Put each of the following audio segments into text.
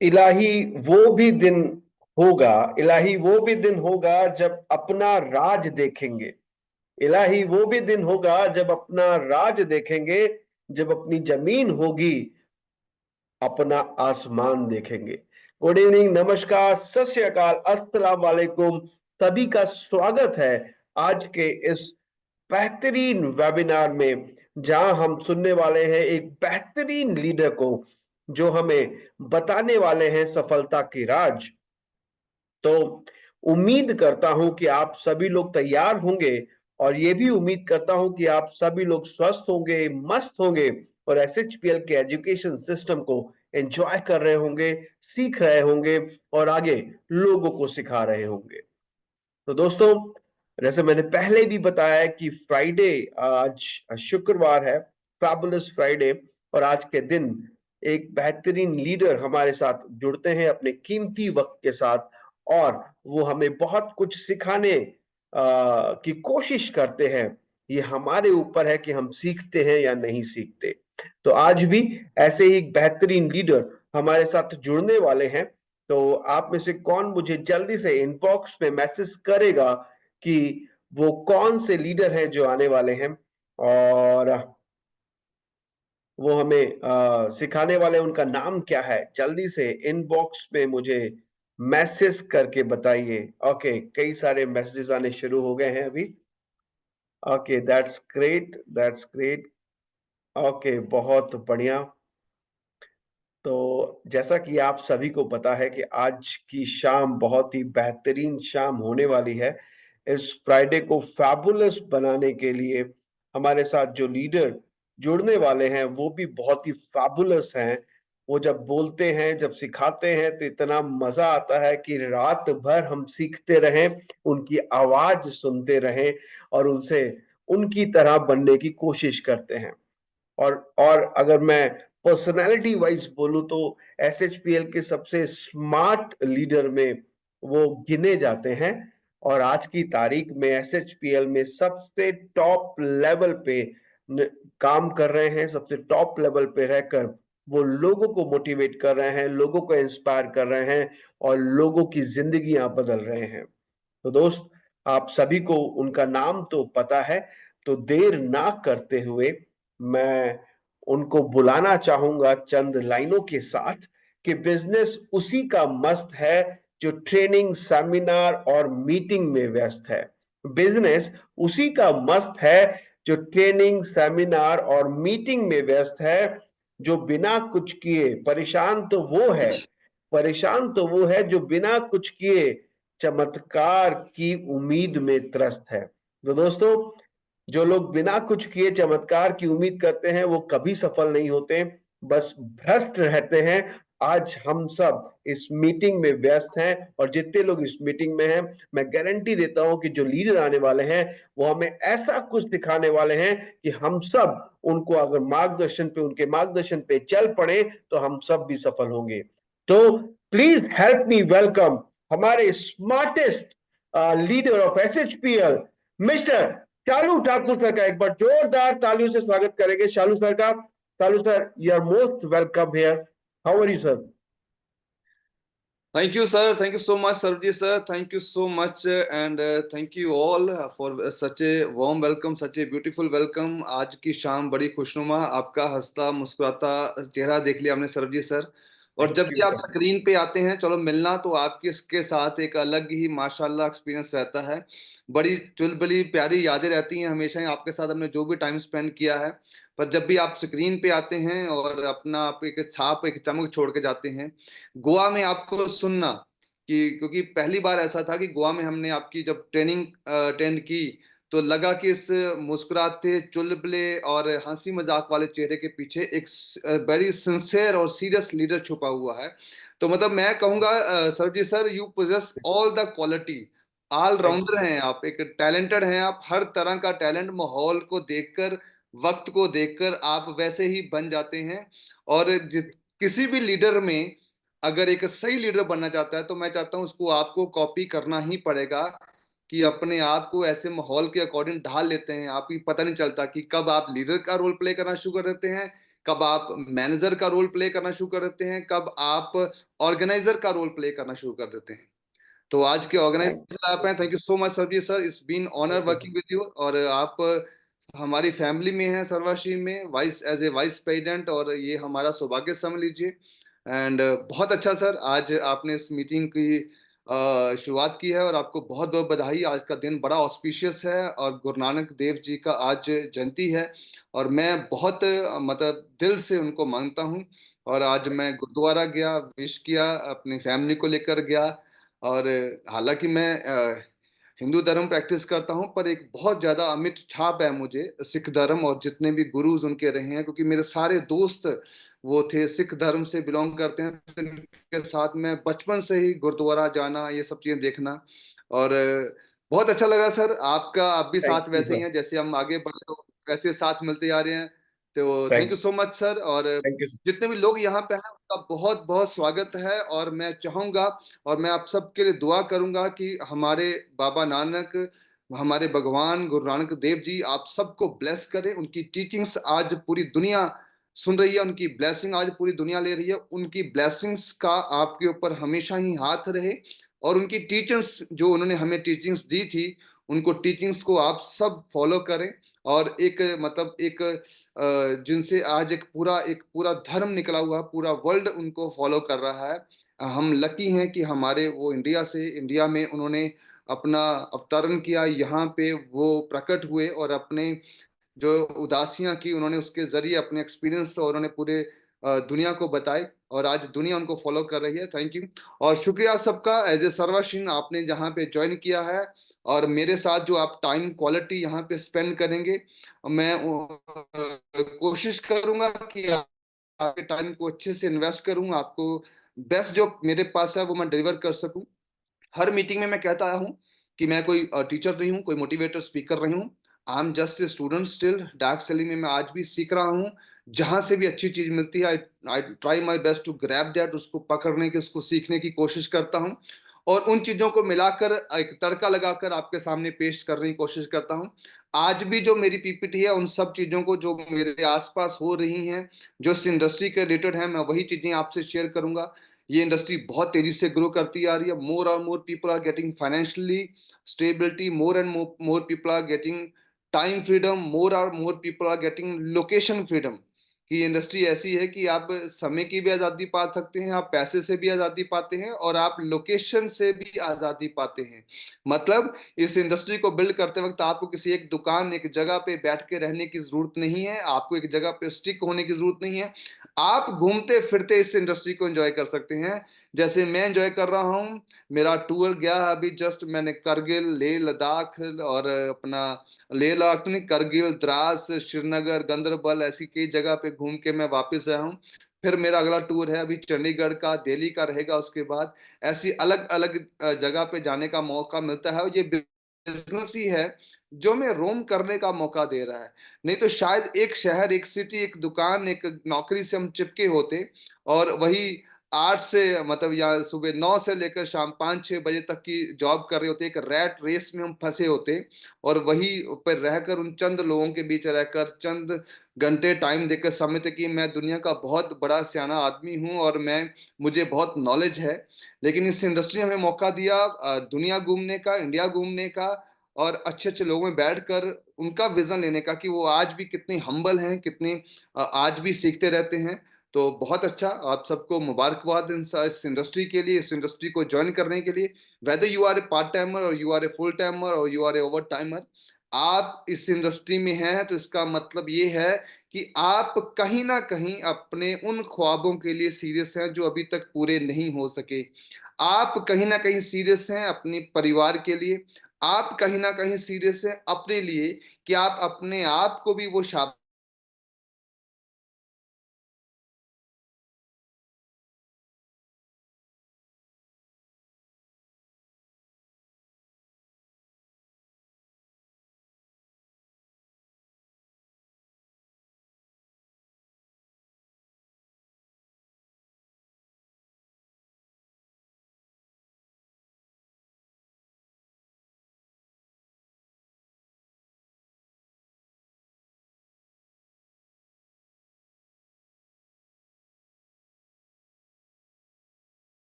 इलाही वो भी दिन होगा, इलाही वो भी दिन होगा जब अपना राज देखेंगे। इलाही वो भी दिन होगा जब अपना राज देखेंगे, जब अपनी जमीन होगी, अपना आसमान देखेंगे। गुड इवनिंग, नमस्कार, सत श्री अकाल, अस्सलाम वालेकुम। सभी का स्वागत है आज के इस बेहतरीन वेबिनार में, जहां हम सुनने वाले हैं एक बेहतरीन लीडर को, जो हमें बताने वाले हैं सफलता की राज। तो उम्मीद करता हूं कि आप सभी लोग तैयार होंगे, और ये भी उम्मीद करता हूं कि आप सभी लोग स्वस्थ होंगे, मस्त होंगे, और एसएचपीएल के एजुकेशन सिस्टम को एंजॉय कर रहे होंगे, सीख रहे होंगे, और आगे लोगों को सिखा रहे होंगे। तो दोस्तों, जैसे मैंने पहले भी बताया कि फ्राइडे, आज शुक्रवार है, फैबुलस फ्राइडे, और आज के दिन एक बेहतरीन लीडर हमारे साथ जुड़ते हैं अपने कीमती वक्त के साथ, और वो हमें बहुत कुछ सिखाने की कोशिश करते हैं। ये हमारे ऊपर है कि हम सीखते हैं या नहीं सीखते। तो आज भी ऐसे ही एक बेहतरीन लीडर हमारे साथ जुड़ने वाले हैं। तो आप में से कौन मुझे जल्दी से इनबॉक्स में मैसेज करेगा कि वो कौन से लीडर हैं जो आने वाले हैं, और वो हमें सिखाने वाले, उनका नाम क्या है? जल्दी से इनबॉक्स में मुझे मैसेज करके बताइए। ओके, कई सारे मैसेजेस आने शुरू हो गए हैं अभी। Okay, that's great, that's great. Okay, बहुत बढ़िया। तो जैसा कि आप सभी को पता है कि आज की शाम बहुत ही बेहतरीन शाम होने वाली है। इस फ्राइडे को फैबुलस बनाने के लिए हमारे साथ जो लीडर जुड़ने वाले हैं वो भी बहुत ही फैबुलस हैं। वो जब बोलते हैं, जब सिखाते हैं, तो इतना मजा आता है कि रात भर हम सीखते रहें, उनकी आवाज सुनते रहें, और उनसे उनकी तरह बनने की कोशिश करते हैं। और अगर मैं पर्सनालिटी वाइज बोलूं तो एसएचपीएल के सबसे स्मार्ट लीडर में वो गिने जाते हैं, और आज की तारीख में एसएचपीएल में सबसे टॉप लेवल पे काम कर रहे हैं। सबसे टॉप लेवल पे रहकर वो लोगों को मोटिवेट कर रहे हैं, लोगों को इंस्पायर कर रहे हैं, और लोगों की जिंदगियां बदल रहे हैं। तो दोस्त, आप सभी को उनका नाम तो पता है। तो देर ना करते हुए मैं उनको बुलाना चाहूंगा चंद लाइनों के साथ, कि बिजनेस उसी का मस्त है जो ट्रेनिंग, सेमिनार और मीटिंग में व्यस्त है। बिजनेस उसी का मस्त है जो ट्रेनिंग, सेमिनार और मीटिंग में व्यस्त है। जो बिना कुछ किए परेशान तो वो है, परेशान तो वो है जो बिना कुछ किए चमत्कार की उम्मीद में त्रस्त है। तो दोस्तों, जो लोग बिना कुछ किए चमत्कार की उम्मीद करते हैं वो कभी सफल नहीं होते, बस भ्रष्ट रहते हैं। आज हम सब इस मीटिंग में व्यस्त हैं, और जितने लोग इस मीटिंग में हैं, मैं गारंटी देता हूं कि जो लीडर आने वाले हैं वो हमें ऐसा कुछ दिखाने वाले हैं कि हम सब उनको अगर मार्गदर्शन पे, उनके मार्गदर्शन पे चल पड़े, तो हम सब भी सफल होंगे। तो प्लीज हेल्प मी वेलकम हमारे smartest leader of SHPL, mister Shalu Thakur sir का। एक बार जोरदार तालियों से स्वागत करेंगे शालू सर का। Shalu sir, you are most welcome here. How are you sir? Thank you, sir. Thank you so much, Sarvji sir. Thank you so much, and thank you all for such a warm welcome, such a beautiful welcome. आज की शाम बड़ी खुशनुमा, आपका हंसता मुस्कुराता चेहरा देख लिया हमने सरवजी सर। और थैंक जब यू भी आप सर। स्क्रीन पे आते हैं, चलो मिलना तो आपके इसके साथ एक अलग ही माशाल्लाह एक्सपीरियंस रहता है। बड़ी चुलबुली प्यारी यादें रहती हैं हमेशा ही आपके साथ, हमने जो भी टाइम स्पेंड किया है। पर जब भी आप स्क्रीन पे आते हैं और अपना आप एक छाप, एक चमक छोड़ के जाते हैं गोवा में आपको सुनना, कि क्योंकि पहली बार ऐसा था कि गोवा में हमने आपकी जब ट्रेनिंग अटेंड की, तो लगा कि इस मुस्कुराते चुलबुले और हंसी मजाक वाले चेहरे के पीछे एक वेरी सिंसियर और सीरियस लीडर छुपा हुआ है। तो मतलब मैं कहूंगा सरजी sir, you possess all the quality, all thank rounder हैं आप, एक टैलेंटेड हैं आप, हर तरह का टैलेंट, माहौल को देखकर, वक्त को देखकर आप वैसे ही बन जाते हैं। और किसी भी लीडर में अगर एक सही लीडर बनना चाहता है, तो मैं चाहता हूं उसको आपको कॉपी करना ही पड़ेगा, कि अपने आप को ऐसे माहौल के अकॉर्डिंग ढाल लेते हैं, आप ही पता नहीं चलता कि कब आप लीडर का रोल प्ले करना शुरू कर देते हैं, कब आप मैनेजर का रोल प्ले करना शुरू कर देते हैं, कब आप ऑर्गेनाइजर का रोल प्ले करना शुरू कर देते हैं। तो आज के थैंक ऑर्गेनाइजर आप हैं, थैंक यू सो मच सरजी sir, it's been honour you sir. Working with you. और आप हमारी फैमिली में हैं सर्वश्री में, vice as a vice president, और ये हमारा सौभाग्य समझ लीजिए। एंड बहुत अच्छा सर, आज आपने इस मीटिंग की शुरुआत की है, और आपको बहुत बहुत बधाई। आज का दिन बड़ा ऑस्पिशियस है, और गुरु नानक देव जी का आज जयंती है, और मैं बहुत मतलब दिल से उनको मानता हूँ। और आज मैं गुरुद्वारा गया, विश किया, अपनी फैमिली को लेकर गया। और हालांकि मैं हिंदू धर्म प्रैक्टिस करता हूं, पर एक बहुत ज्यादा अमिट छाप है मुझे सिख धर्म और जितने भी गुरुज उनके रहे हैं, क्योंकि मेरे सारे दोस्त वो थे सिख धर्म से बिलोंग करते हैं, तो इनके साथ मैं बचपन से ही गुरुद्वारा जाना, ये सब चीजें देखना। और बहुत अच्छा लगा सर आपका, आप भी थैंक साथ यू वैसे ही सर। हैं, जैसे हम आगे बढ़े तो वैसे साथ मिलते जा रहे हैं। तो thank you thanks. So much sir. और थैंक यू सर। जितने भी लोग यहाँ पे हैं उनका बहुत बहुत स्वागत है, और मैं चाहूंगा और मैं आप सबके लिए दुआ करूंगा कि हमारे बाबा नानक, हमारे भगवान गुरु नानक देव जी आप सबको ब्लेस करें। उनकी टीचिंग्स आज पूरी दुनिया सुन रही है, उनकी ब्लेसिंग आज पूरी दुनिया ले रही है। उनकी ब्लेसिंग्स का आपके ऊपर हमेशा ही हाथ रहे, और उनकी टीचिंग्स जो उन्होंने हमें टीचिंग्स दी थी, उनको टीचिंग्स को आप सब फॉलो करें। और एक मतलब एक जिनसे आज एक पूरा धर्म निकला हुआ, पूरा वर्ल्ड उनको फॉलो कर रहा है। हम लकी हैं कि हमारे वो इंडिया में उन्होंने अपना अवतरण किया, यहाँ पे वो प्रकट हुए, और अपने जो उदासियां की उन्होंने उसके जरिए अपने एक्सपीरियंस और उन्होंने पूरे दुनिया को बताए, और आज दुनिया उनको फॉलो कर रही है। Thank you. और शुक्रिया सबका, एज ए सर्वशिन आपने जहाँ पे ज्वाइन किया है, और मेरे साथ जो आप टाइम क्वालिटी यहाँ पे स्पेंड करेंगे, मैं कोशिश करूंगा कि आपके टाइम को अच्छे से इन्वेस्ट करूं, आपको बेस्ट जो मेरे पास है वो मैं डिलीवर कर सकूं। हर मीटिंग में मैं कहता आया हूँ कि मैं कोई टीचर नहीं हूँ, कोई मोटिवेटर स्पीकर नहीं हूँ। I am just a student still. Dark selling में मैं आज भी सीख रहा हूँ। जहां से भी अच्छी चीज मिलती है, I I try my best to grab that, उसको पकड़ने की, उसको सीखने की कोशिश करता हूँ, और उन चीजों को मिलाकर एक तड़का लगाकर आपके सामने पेश करने की कोशिश करता हूँ। आज भी जो मेरी पीपीटी है, उन सब चीजों को जो मेरे आसपास हो रही हैं, जो इस इंडस्ट्री के रिलेटेड है, मैं वही चीजें आपसे शेयर करूंगा। ये इंडस्ट्री बहुत तेजी से ग्रो करती आ रही है। मोर और more people are getting financially stability, more and more people are getting time freedom, more और more people are getting location freedom. कि इंडस्ट्री ऐसी है कि आप समय की भी आज़ादी पा सकते हैं, आप पैसे से भी आज़ादी पाते हैं, और आप लोकेशन से भी आज़ादी पाते हैं। मतलब इस इंडस्ट्री को बिल्ड करते वक्त आपको किसी एक दुकान, एक जगह पे बैठ के रहने की जरूरत नहीं है, आपको एक जगह पे स्टिक होने की जरूरत नहीं है। आप घूमते फिरते इस इंडस्ट्री को एंजॉय कर सकते हैं, जैसे मैं एंजॉय कर रहा हूँ। मेरा टूर गया अभी जस्ट, मैंने करगिल, लेह लद्दाख, और अपना लेह लद्दाख तो नहीं, करगिल, द्रास, श्रीनगर, गंदरबल, ऐसी कई जगह पे घूम के मैं वापस आया हूँ। फिर मेरा अगला टूर है अभी चंडीगढ़ का, दिल्ली का रहेगा उसके बाद। ऐसी अलग अलग जगह पे जाने का मौका मिलता है, और ये बिजनेस ही है जो हमें रोम करने का मौका दे रहा है। नहीं तो शायद एक शहर, एक सिटी, एक दुकान, एक नौकरी से हम चिपके होते, और वही 8 से मतलब या सुबह 9 से लेकर शाम 5-6 बजे तक की जॉब कर रहे होते, एक रैट रेस में हम फंसे होते, और वही पर रहकर उन चंद लोगों के बीच रहकर चंद घंटे टाइम देकर समझते कि मैं दुनिया का बहुत बड़ा सियाना आदमी हूँ, और मैं मुझे बहुत नॉलेज है। लेकिन इस इंडस्ट्री ने हमें मौका दिया दुनिया घूमने का, इंडिया घूमने का, और अच्छे अच्छे लोगों में बैठकर उनका विजन लेने का, कि वो आज भी कितने हम्बल हैं, कितने आज भी सीखते रहते हैं। तो बहुत अच्छा, आप सबको मुबारकबाद इस इंडस्ट्री के लिए, इस इंडस्ट्री को ज्वाइन करने के लिए। Whether you are a part timer, और you are a full timer, और you are a over timer, आप इस इंडस्ट्री में हैं, तो इसका मतलब ये है कि आप कहीं ना कहीं अपने उन ख्वाबों के लिए सीरियस हैं जो अभी तक पूरे नहीं हो सके। आप कहीं ना कहीं सीरियस हैं अपने परिवार के लिए। आप कहीं ना कहीं सीरियस हैं अपने लिए, कि आप अपने आप को भी वो शाबाश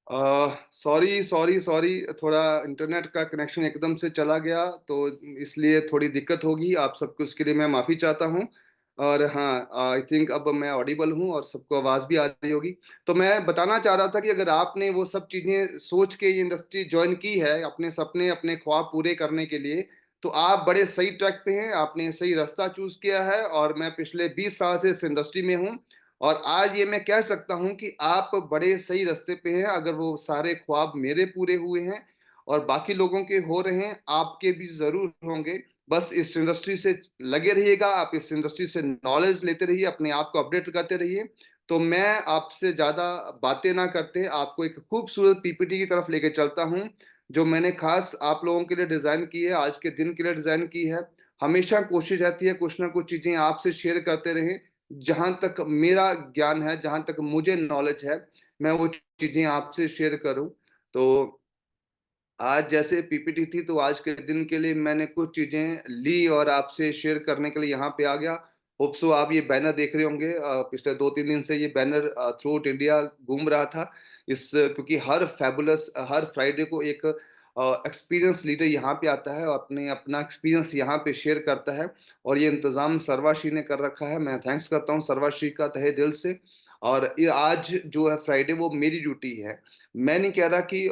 सॉरी सॉरी सॉरी, थोड़ा इंटरनेट का कनेक्शन एकदम से चला गया, तो इसलिए थोड़ी दिक्कत होगी। आप सबको उसके लिए मैं माफ़ी चाहता हूँ। और हाँ, आई थिंक अब मैं ऑडिबल हूँ और सबको आवाज़ भी आ रही होगी। तो मैं बताना चाह रहा था कि अगर आपने वो सब चीज़ें सोच के ये इंडस्ट्री जॉइन की है, अपने सपने, अपने ख्वाब पूरे करने के लिए, तो आप बड़े सही ट्रैक पे हैं, आपने सही रास्ता चूज़ किया है। और मैं पिछले 20 साल से इस इंडस्ट्री में हूँ और आज ये मैं कह सकता हूँ कि आप बड़े सही रास्ते पे हैं। अगर वो सारे ख्वाब मेरे पूरे हुए हैं और बाकी लोगों के हो रहे हैं, आपके भी ज़रूर होंगे। बस इस इंडस्ट्री से लगे रहिएगा, आप इस इंडस्ट्री से नॉलेज लेते रहिए, अपने आप को अपडेट करते रहिए। तो मैं आपसे ज़्यादा बातें ना करते, आपको एक खूबसूरत पीपीटी की तरफ लेके चलता हूँ, जो मैंने खास आप लोगों के लिए डिज़ाइन की है, आज के दिन के लिए डिज़ाइन की है। हमेशा कोशिश रहती है कुछ ना कुछ चीज़ें आपसे शेयर करते रहें। जहाँ तक मेरा ज्ञान है, जहाँ तक मुझे नॉलेज है, मैं वो चीज़ें आपसे शेयर करूँ। तो आज जैसे पीपीटी थी, तो आज के दिन के लिए मैंने कुछ चीज़ें ली और आपसे शेयर करने के लिए यहाँ पे आ गया। होप सो आप ये बैनर देख रहे होंगे। पिछले 2-3 दिन से ये बैनर थ्रू आउट इंडिया घूम रहा था। क्योंकि हर फ्राइडे को एक एक्सपीरियंस लीडर यहाँ पे आता है और अपने अपना एक्सपीरियंस यहाँ पे शेयर करता है और ये इंतज़ाम सर्वाश्री ने कर रखा है। मैं थैंक्स करता हूँ सर्वाश्री का तहे दिल से। और ये आज जो है फ्राइडे, वो मेरी ड्यूटी है। मैं नहीं कह रहा कि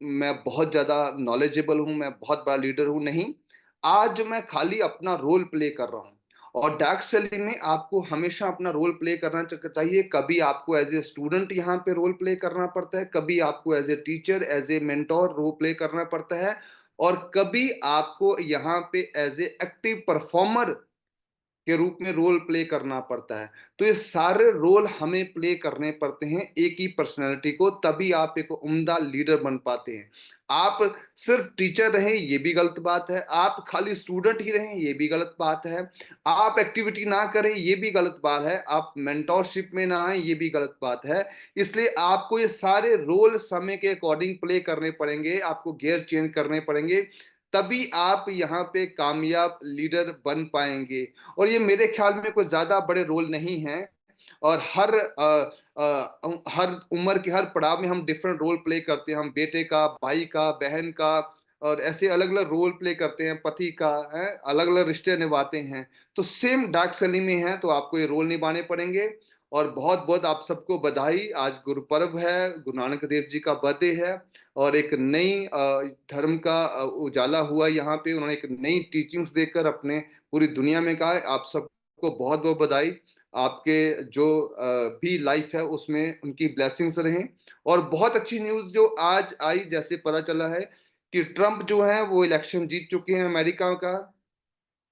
मैं बहुत ज़्यादा नॉलेजेबल हूँ, मैं बहुत बड़ा लीडर हूँ, नहीं। आज मैं खाली अपना रोल प्ले कर रहा हूँ और डार्क सेलिंग में आपको हमेशा अपना रोल प्ले करना चाहिए। कभी आपको एज़ ए स्टूडेंट यहाँ पे रोल प्ले करना पड़ता है, कभी आपको as a teacher, as a mentor role play करना पड़ता है और कभी आपको यहाँ पे एज़ ए एक्टिव परफॉर्मर के रूप में रोल प्ले करना पड़ता है। तो ये सारे रोल हमें प्ले करने पड़ते हैं एक ही पर्सनैलिटी को, तभी आप एक उम्दा लीडर बन पाते हैं। आप सिर्फ टीचर रहें, ये भी गलत बात है। आप खाली स्टूडेंट ही रहें, ये भी गलत बात है। आप एक्टिविटी ना करें, ये भी गलत बात है। आप मेंटरशिप में ना आएँ, ये भी गलत बात है। इसलिए आपको ये सारे रोल समय के अकॉर्डिंग प्ले करने पड़ेंगे, आपको गियर चेंज करने पड़ेंगे, तभी आप यहाँ पे कामयाब लीडर बन पाएँगे। और ये मेरे ख्याल में कोई ज़्यादा बड़े रोल नहीं हैं और हर उम्र के हर पड़ाव में हम डिफरेंट रोल प्ले करते हैं। हम बेटे का, भाई का, बहन का और ऐसे अलग-अलग रोल प्ले करते हैं, पति का, हैं, अलग-अलग रिश्ते निभाते हैं। तो सेम डार्क सेलिंग में है, तो आपको ये रोल निभाने पड़ेंगे। और बहुत-बहुत आप सबको बधाई। आज गुरुपर्व है, गुरु नानक देव जी का बर्थडे है और एक नई धर्म का उजाला हुआ यहाँ पे। उन्होंने एक नई टीचिंग्स देकर अपने पूरी दुनिया में कहा है। आप सबको बहुत-बहुत बधाई। आपके जो भी लाइफ है उसमें उनकी ब्लेसिंग्स रहें। और बहुत अच्छी न्यूज़ जो आज आई, जैसे पता चला है कि ट्रम्प जो है वो इलेक्शन जीत चुके हैं अमेरिका का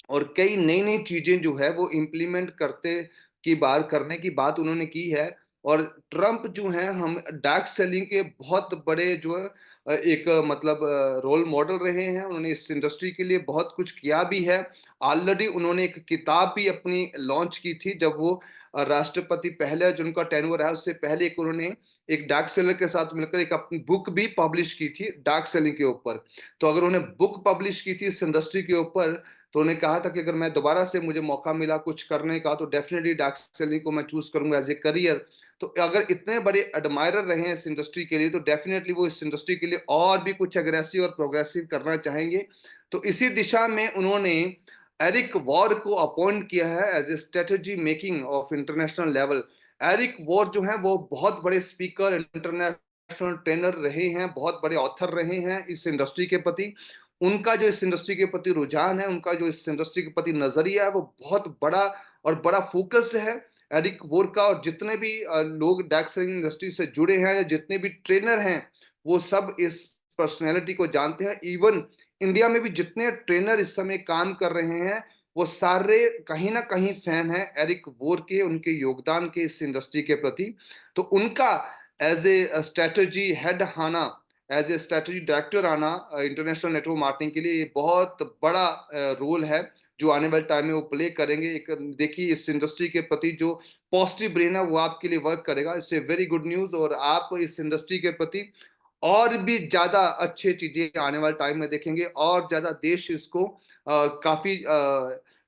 और कई नई-नई चीज़ें जो है वो इम्प्लीमेंट करने की बात उन्होंने की है। और ट्रम्प जो हैं हम डार्क सेलिंग के बहुत बड़े जो है एक मतलब रोल मॉडल रहे हैं। उन्होंने इस इंडस्ट्री के लिए बहुत कुछ किया भी है। ऑलरेडी उन्होंने एक किताब भी अपनी लॉन्च की थी जब वो राष्ट्रपति पहले जो उनका टेन्योर रहा उससे पहले एक उन्होंने एक डार्क सेलर के साथ मिलकर एक अपनी बुक भी पब्लिश की थी डार्क सेलिंग के ऊपर। तो अगर उन्होंने बुक पब्लिश की थी इस इंडस्ट्री के ऊपर, तो उन्होंने कहा था कि अगर मैं दोबारा से मुझे मौका मिला कुछ करने का तो डेफिनेटली डार्क सेलिंग को मैं चूज़ करूँगा एज़ ए करियर। तो अगर इतने बड़े एडमायरर रहे हैं इस इंडस्ट्री के लिए, तो डेफिनेटली वो इस इंडस्ट्री के लिए और भी कुछ एग्रेसिव और प्रोग्रेसिव करना चाहेंगे। तो इसी दिशा में उन्होंने एरिक वॉर को अपॉइंट किया है as a strategy making of international level. Eric Worre जो हैं वो बहुत बड़े स्पीकर, इंटरनेशनल ट्रेनर रहे हैं, बहुत बड़े ऑथर रहे हैं इस इंडस्ट्री के प्रति। उनका जो इस इंडस्ट्री के प्रति रुझान है, उनका जो इस इंडस्ट्री के प्रति नज़रिया है, वो बहुत बड़ा और बड़ा फ़ोकस्ड है। एरिक वोर का और जितने भी लोग डार्क सेलिंग इंडस्ट्री से जुड़े हैं या जितने भी ट्रेनर हैं, वो सब इस पर्सनैलिटी को जानते हैं। इवन इंडिया में भी जितने ट्रेनर इस समय काम कर रहे हैं, वो सारे कहीं न कहीं फ़ैन हैं एरिक वोर के, उनके योगदान के इस इंडस्ट्री के प्रति। तो उनका एज़ ए स्ट्रैटेजी हेड आना, एज़ ए स्ट्रैटेजी डायरेक्टर आना इंटरनेशनल नेटवर्क मार्केटिंग के लिए ये बहुत बड़ा रोल है, जो आने वाले टाइम में वो प्ले करेंगे। एक देखिए इस इंडस्ट्री के प्रति जो पॉजिटिव ब्रेन है वो आपके लिए वर्क करेगा। It's a very good news और आप इस इंडस्ट्री के प्रति और भी ज़्यादा अच्छी चीज़ें आने वाले टाइम में देखेंगे और ज़्यादा देश इसको काफ़ी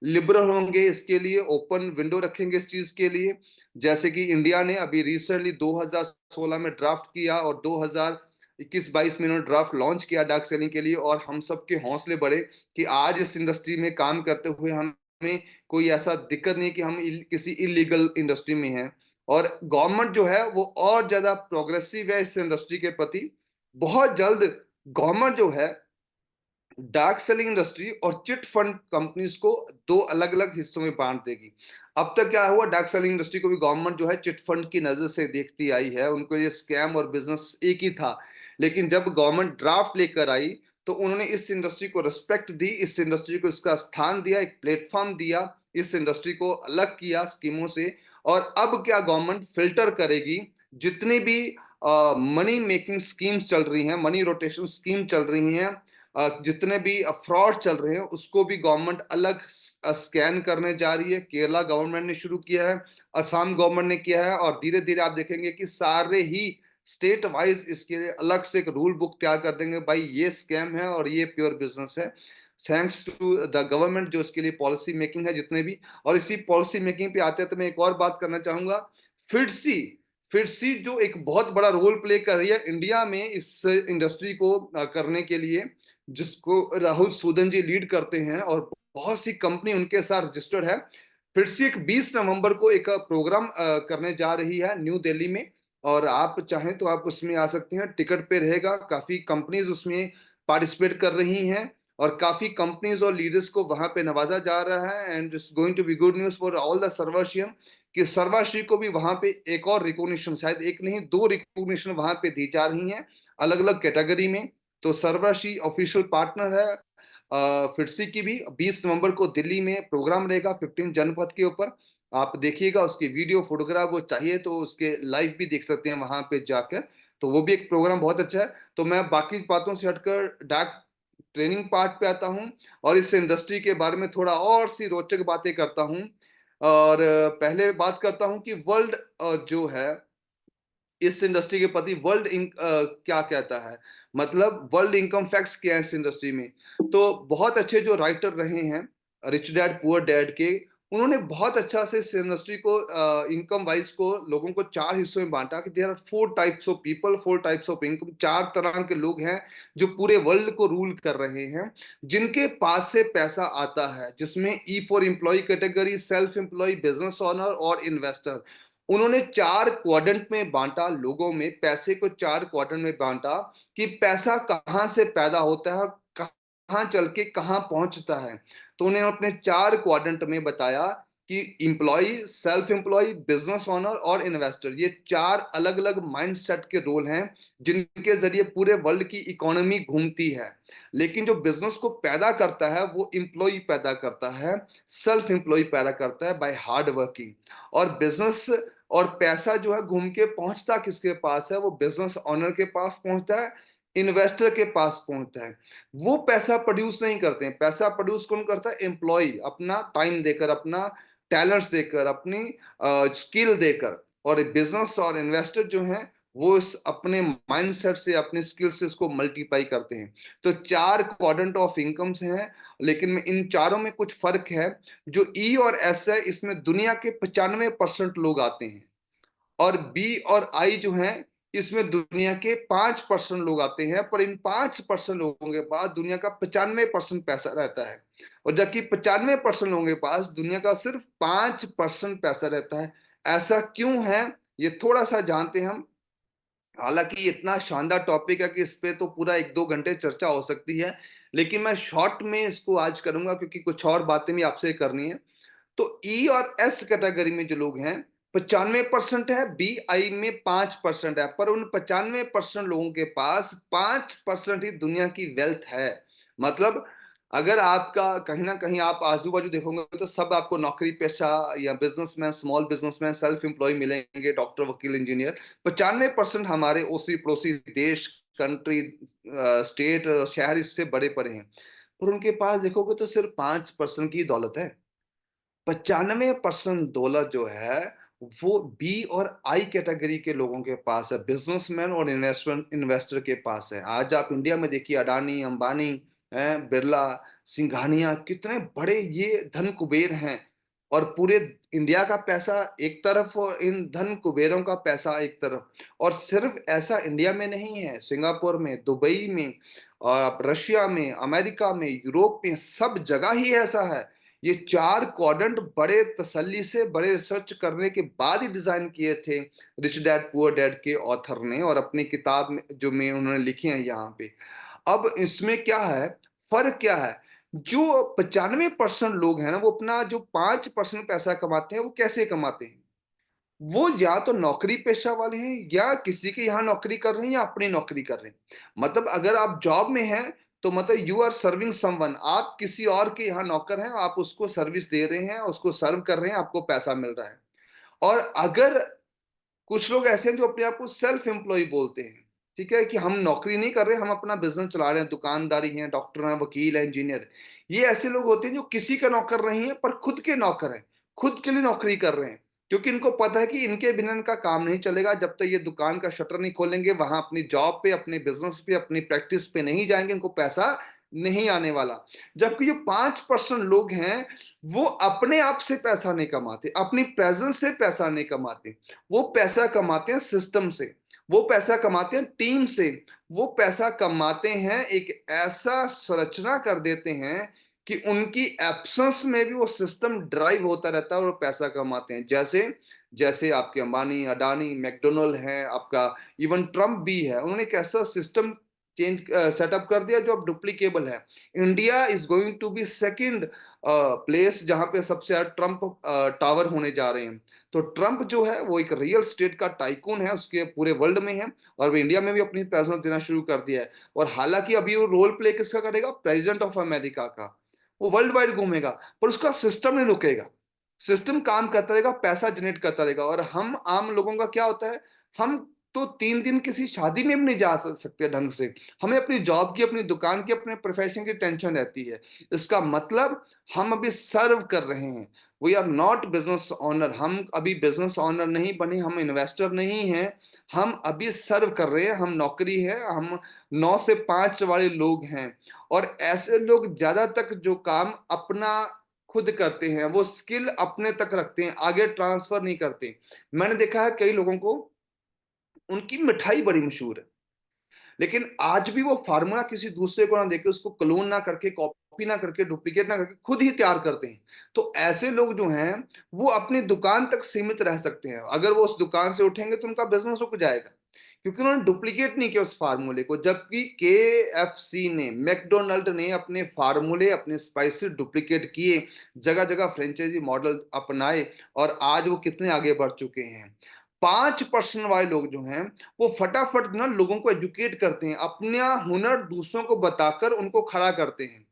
लिबरल होंगे इसके लिए, ओपन विंडो रखेंगे इस चीज के लिए। जैसे कि इंडिया ने अभी रिसेंटली 2016 में ड्राफ्ट किया और 2021-22 में इन्होंने ड्राफ्ट लॉन्च किया डार्क सेलिंग के लिए, और हम सबके हौसले बढ़े कि आज इस इंडस्ट्री में काम करते हुए हमें कोई ऐसा दिक्कत नहीं कि हम किसी इलीगल इंडस्ट्री में हैं। और गवर्नमेंट जो है वो और ज्यादा प्रोग्रेसिव है इस इंडस्ट्री के प्रति। बहुत जल्द गवर्नमेंट जो है डार्क सेलिंग इंडस्ट्री और चिट फंड कंपनीज को दो अलग अलग हिस्सों में बांट देगी। अब तक क्या हुआ, डार्क सेलिंग इंडस्ट्री को भी गवर्नमेंट जो है चिट फंड की नजर से देखती आई है, उनको ये स्कैम और बिजनेस एक ही था। लेकिन जब गवर्नमेंट ड्राफ्ट लेकर आई तो उन्होंने इस इंडस्ट्री को रिस्पेक्ट दी, इस इंडस्ट्री को इसका स्थान दिया, एक प्लेटफॉर्म दिया, इस इंडस्ट्री को अलग किया स्कीमों से। और अब क्या गवर्नमेंट फिल्टर करेगी जितनी भी मनी मेकिंग स्कीम्स चल रही हैं, मनी रोटेशन स्कीम चल रही हैं, जितने भी फ्रॉड चल रहे हैं उसको भी गवर्नमेंट अलग स्कैन करने जा रही है। केरला गवर्नमेंट ने शुरू किया है, असम गवर्नमेंट ने किया है, और धीरे धीरे आप देखेंगे कि सारे ही स्टेट वाइज इसके लिए अलग से एक रूल बुक तैयार कर देंगे, भाई ये स्कैम है और ये प्योर बिजनेस है। थैंक्स टू द गवर्नमेंट जो इसके लिए पॉलिसी मेकिंग है जितने भी। और इसी पॉलिसी मेकिंग पे आते हैं तो मैं एक और बात करना चाहूंगा। फिटसी फिटसी जो एक बहुत बड़ा रोल प्ले कर रही है इंडिया में इस इंडस्ट्री को करने के लिए, जिसको राहुल सूदन जी लीड करते हैं, और बहुत सी कंपनी उनके साथ रजिस्टर्ड है। फिर से एक 20 नवंबर को एक प्रोग्राम करने जा रही है न्यू दिल्ली में, और आप चाहें तो आप उसमें आ सकते हैं, टिकट पे रहेगा। काफी कंपनीज उसमें पार्टिसिपेट कर रही हैं और काफी कंपनीज और लीडर्स को वहां पे नवाजा जा रहा है। And it's going to be good news for all the Sarvashian कि सर्वाश्री को भी वहां पे एक और रिकॉग्निशन, शायद एक नहीं दो रिकॉग्निशन वहां पे दी जा रही हैं अलग अलग कैटेगरी में। तो सर्वश्री ऑफिशियल पार्टनर है फिटसी की भी। 20 नवंबर को दिल्ली में प्रोग्राम रहेगा 15 जनपद के ऊपर। आप देखिएगा उसकी वीडियो फोटोग्राफ, वो चाहिए तो उसके लाइव भी देख सकते हैं वहां पे जाकर। तो वो भी एक प्रोग्राम बहुत अच्छा है। तो मैं बाकी बातों से हटकर डार्क ट्रेनिंग पार्ट पे आता हूँ और इस इंडस्ट्री के बारे में थोड़ा और सी रोचक बातें करता हूँ। और पहले बात करता हूँ कि वर्ल्ड जो है इस इंडस्ट्री के प्रति वर्ल्ड क्या कहता है, मतलब वर्ल्ड इनकम फैक्ट्स क्या है इस इंडस्ट्री में। तो बहुत अच्छे जो राइटर रहे हैं रिच डैड पुअर डैड के, उन्होंने बहुत अच्छा से इस इंडस्ट्री को इनकम वाइज को लोगों को चार हिस्सों में बांटा कि there are four types of people, four types of income. चार तरह के लोग हैं जो पूरे वर्ल्ड को रूल कर रहे हैं, जिनके पास से पैसा आता है, जिसमें E for employ category, self employ, business owner और इन्वेस्टर। उन्होंने चार क्वाड्रेंट में बांटा, लोगों में पैसे को चार क्वाड्रेंट में बांटा कि पैसा कहां से पैदा होता है, कहां चल के कहां पहुंचता है। तो उन्हें अपने चार क्वाड्रेंट में बताया कि employ, self employ, business owner और इन्वेस्टर, ये चार अलग अलग माइंडसेट के रोल हैं जिनके जरिए पूरे वर्ल्ड की इकोनॉमी घूमती है। लेकिन जो बिजनेस को पैदा करता है वो इंप्लॉय पैदा करता है, सेल्फ एम्प्लॉय पैदा करता है बाय हार्ड वर्किंग। और बिजनेस और पैसा जो है घूम के पहुंचता किसके पास है, वो बिजनेस ओनर के पास पहुंचता है, इन्वेस्टर के पास पहुंचता है। वो पैसा प्रोड्यूस नहीं करते हैं, पैसा प्रोड्यूस कौन करता है, एम्प्लॉय, अपना टाइम देकर, अपना टैलेंट्स देकर, अपनी स्किल देकर। और बिजनेस और इन्वेस्टर जो हैं वो इस अपने माइंडसेट से, अपने स्किल से इसको मल्टीप्लाई करते हैं। तो चार क्वाड्रेंट ऑफ इनकम्स हैं, लेकिन में इन चारों में कुछ फर्क है। जो ई और एस है इसमें दुनिया के 95% लोग आते हैं, और बी और आई जो हैं इसमें दुनिया के 5% लोग आते हैं। पर इन 5% लोगों के पास दुनिया का 95% पैसा रहता है, और जबकि 95% लोगों के पास दुनिया का सिर्फ 5% पैसा रहता है। ऐसा क्यों है ये थोड़ा सा जानते हैं हम। हालांकि ये इतना शानदार टॉपिक है कि इस पे तो पूरा एक दो घंटे चर्चा हो सकती है, लेकिन मैं शॉर्ट में इसको आज करूंगा क्योंकि कुछ और बातें भी आपसे करनी है। तो ई और एस कैटेगरी में जो लोग हैं 95% है, बी आई में 5% है। पर उन 95% लोगों के पास 5% ही दुनिया की वेल्थ है। मतलब अगर आपका कहीं ना कहीं आप आजू बाजू देखोगे तो सब आपको नौकरी पेशा या businessman, small businessman, self employ मिलेंगे, डॉक्टर, वकील, इंजीनियर। 95% हमारे ओसी पड़ोसी देश, कंट्री, स्टेट, शहर इससे बड़े पड़े हैं, पर उनके पास देखोगे तो सिर्फ 5% की दौलत है। 95% दौलत जो है वो बी और आई कैटेगरी के लोगों के पास है, बिजनेसमैन और इन्वेस्टर के पास है। आज आप इंडिया में देखिए अडानी, अंबानी, बिरला, सिंघानिया, कितने बड़े ये धन कुबेर हैं, और पूरे इंडिया का पैसा एक तरफ और इन धन कुबेरों का पैसा एक तरफ। और सिर्फ ऐसा इंडिया में नहीं है, सिंगापुर में, दुबई में, और रशिया में, अमेरिका में, यूरोप में, सब जगह ही ऐसा है। ये 4 क्वाड्रेंट बड़े तसल्ली से, बड़े रिसर्च करने के बाद ही डिजाइन किए थे रिच डैड पुअर डैड के ऑथर ने, और अपनी किताब में जो में उन्होंने लिखे हैं यहाँ पे। अब इसमें क्या है, फर्क क्या है? जो 95% लोग हैं ना, वो अपना जो 5% पैसा कमाते हैं, वो कैसे कमाते हैं? वो या तो नौकरी पेशा वाले हैं, या किसी के यहाँ नौकरी कर रहे हैं, या अपनी नौकरी कर रहे हैं। मतलब अगर आप जॉब में हैं, तो मतलब यू आर सर्विंग समवन, आप किसी और के यहाँ नौकर हैं, आप उसको सर्विस दे रहे हैं, उसको सर्व कर रहे हैं, आपको पैसा मिल रहा है। और अगर कुछ लोग ऐसे हैं जो अपने आप को सेल्फ एम्प्लॉय बोलते हैं, ठीक है, कि हम नौकरी नहीं कर रहे, हम अपना बिजनेस चला रहे हैं, दुकानदारी हैं, डॉक्टर हैं, वकील हैं, इंजीनियर। ये ऐसे लोग होते हैं जो किसी का नौकर नहीं है, पर खुद के नौकर हैं, खुद के लिए नौकरी कर रहे हैं, क्योंकि इनको पता है कि इनके बिना इनका काम नहीं चलेगा। जब तक ये दुकान का शटर नहीं खोलेंगे, वहां अपनी जॉब पे, अपने बिजनेस पे, अपनी प्रैक्टिस पे नहीं जाएंगे, इनको पैसा नहीं आने वाला। जबकि ये 5% लोग हैं, वो अपने आप से पैसा नहीं कमाते, अपनी प्रेजेंस से पैसा नहीं कमाते, वो पैसा कमाते हैं सिस्टम से, वो पैसा कमाते हैं टीम से, वो पैसा कमाते हैं, एक ऐसा संरचना कर देते हैं कि उनकी एब्सेंस में भी वो सिस्टम ड्राइव होता रहता है और वो पैसा कमाते हैं। जैसे जैसे आपके अंबानी, अडानी, मैकडोनल्ड है, आपका इवन ट्रम्प भी है, उन्होंने एक ऐसा सिस्टम चेंज सेटअप कर दिया जो अब डुप्लीकेबल है। India is going to be second place जहां पे सबसे ज्यादा ट्रम्प टावर होने जा रहे हैं। तो ट्रंप जो है वो एक रियल स्टेट का टाइकून है, उसके पूरे वर्ल्ड में है, और वो इंडिया में भी अपनी प्रेजेंस देना शुरू कर दिया है। और हालांकि अभी वो रोल प्ले किसका करेगा? प्रेसिडेंट ऑफ अमेरिका का। वो वर्ल्ड वाइड घूमेगा, पर उसका सिस्टम नहीं रुकेगा, सिस्टम काम करता रहेगा, पैसा जनरेट करता रहेगा। और हम आम लोगों का क्या होता है, हम तो 3 दिन किसी शादी में भी नहीं जा सकते ढंग से, हमें अपनी जॉब की, अपनी दुकान की, अपने प्रोफेशन की टेंशन रहती है। इसका मतलब हम अभी सर्व कर रहे हैं, we are not business owner, हम अभी बिजनेस ऑनर नहीं बने, हम इन्वेस्टर नहीं हैं, हम अभी सर्व कर रहे हैं, हम नौकरी है, हम 9 से 5 वाले लोग हैं। और ऐसे लोग ज्यादा तक जो काम अपना खुद करते हैं, वो स्किल अपने तक रखते हैं, आगे ट्रांसफर नहीं करते। मैंने देखा है कई लोगों को, उनकी मिठाई बड़ी मशहूर है, लेकिन आज भी वो फार्मूला किसी दूसरे को ना देके, उसको क्लोन ना करके, कॉपी ना करके, डुप्लीकेट ना करके, खुद ही तैयार करते हैं। तो ऐसे लोग जो हैं, वो अपनी दुकान तक सीमित रह सकते हैं। अगर वो उस दुकान से उठेंगे तो उनका बिजनेस रुक जाएगा, क्योंकि उन्होंने डुप्लीकेट नहीं किया उस फार्मूले को। जबकि KFC ने, मैकडोनल्ड ने अपने फार्मूले, अपने स्पाइसेस डुप्लीकेट किए, जगह जगह फ्रेंचाइजी मॉडल अपनाए, और आज वो कितने आगे बढ़ चुके हैं। 5% वाले लोग जो हैं, वो फटाफट ना लोगों को एजुकेट करते हैं, अपना हुनर दूसरों को बताकर उनको खड़ा करते हैं।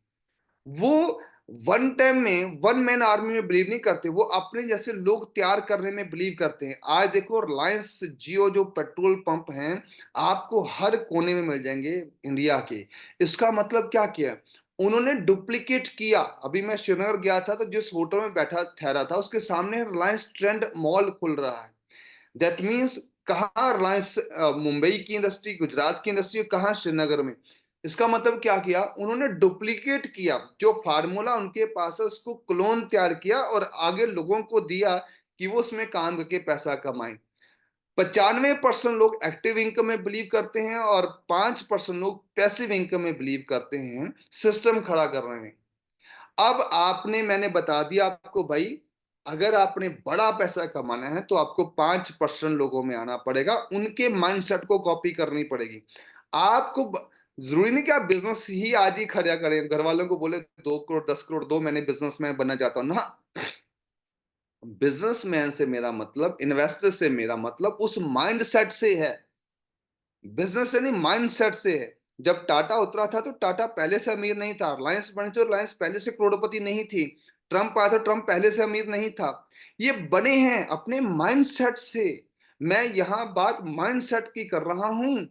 वो वन टाइम में, वन मैन आर्मी में बिलीव नहीं करते, वो अपने जैसे लोग तैयार करने में बिलीव करते हैं। आज देखो रिलायंस जियो जो पेट्रोल पंप हैं, आपको हर कोने में मिल जाएंगे इंडिया के। इसका मतलब क्या किया? उन्होंने डुप्लीकेट किया। अभी मैं श्रीनगर गया था, तो जिस होटल में बैठा ठहरा था, उसके सामने रिलायंस ट्रेंड मॉल खुल रहा है। दैट मीन्स कहाँ रिलायंस, मुंबई की इंडस्ट्री, गुजरात की इंडस्ट्री, कहाँ श्रीनगर में। इसका मतलब क्या किया? उन्होंने डुप्लीकेट किया, जो फार्मूला उनके पास है उसको क्लोन तैयार किया, और आगे लोगों को दिया कि वो उसमें काम करके पैसा कमाएं। 95% लोग एक्टिव इनकम में बिलीव करते हैं, और 5% लोग पैसिव इनकम में बिलीव करते हैं, सिस्टम खड़ा कर रहे हैं। अब आपने, मैंने बता दिया आपको भाई, अगर आपने बड़ा पैसा कमाना है तो आपको 5% लोगों में आना पड़ेगा, उनके माइंडसेट को कॉपी करनी पड़ेगी। आपको जरूरी नहीं कि आप बिजनेस ही आज ही खड़ा करें, घर वालों को बोले 2 करोड़ 10 करोड़ दो, मैंने बिजनेसमैन बनना चाहता हूं ना। बिजनेसमैन से मेरा मतलब, इन्वेस्टर से मेरा मतलब उस माइंडसेट से है, बिजनेस से नहीं, माइंडसेट से है। जब टाटा उतरा था, तो टाटा पहले से अमीर नहीं था, रिलायंस बनी तो रिलायंस पहले से करोड़पति नहीं थी, ट्रंप आया था, ट्रंप पहले से अमीर नहीं था। ये बने हैं अपने माइंडसेट से। मैं यहाँ बात माइंडसेट की कर रहा हूं,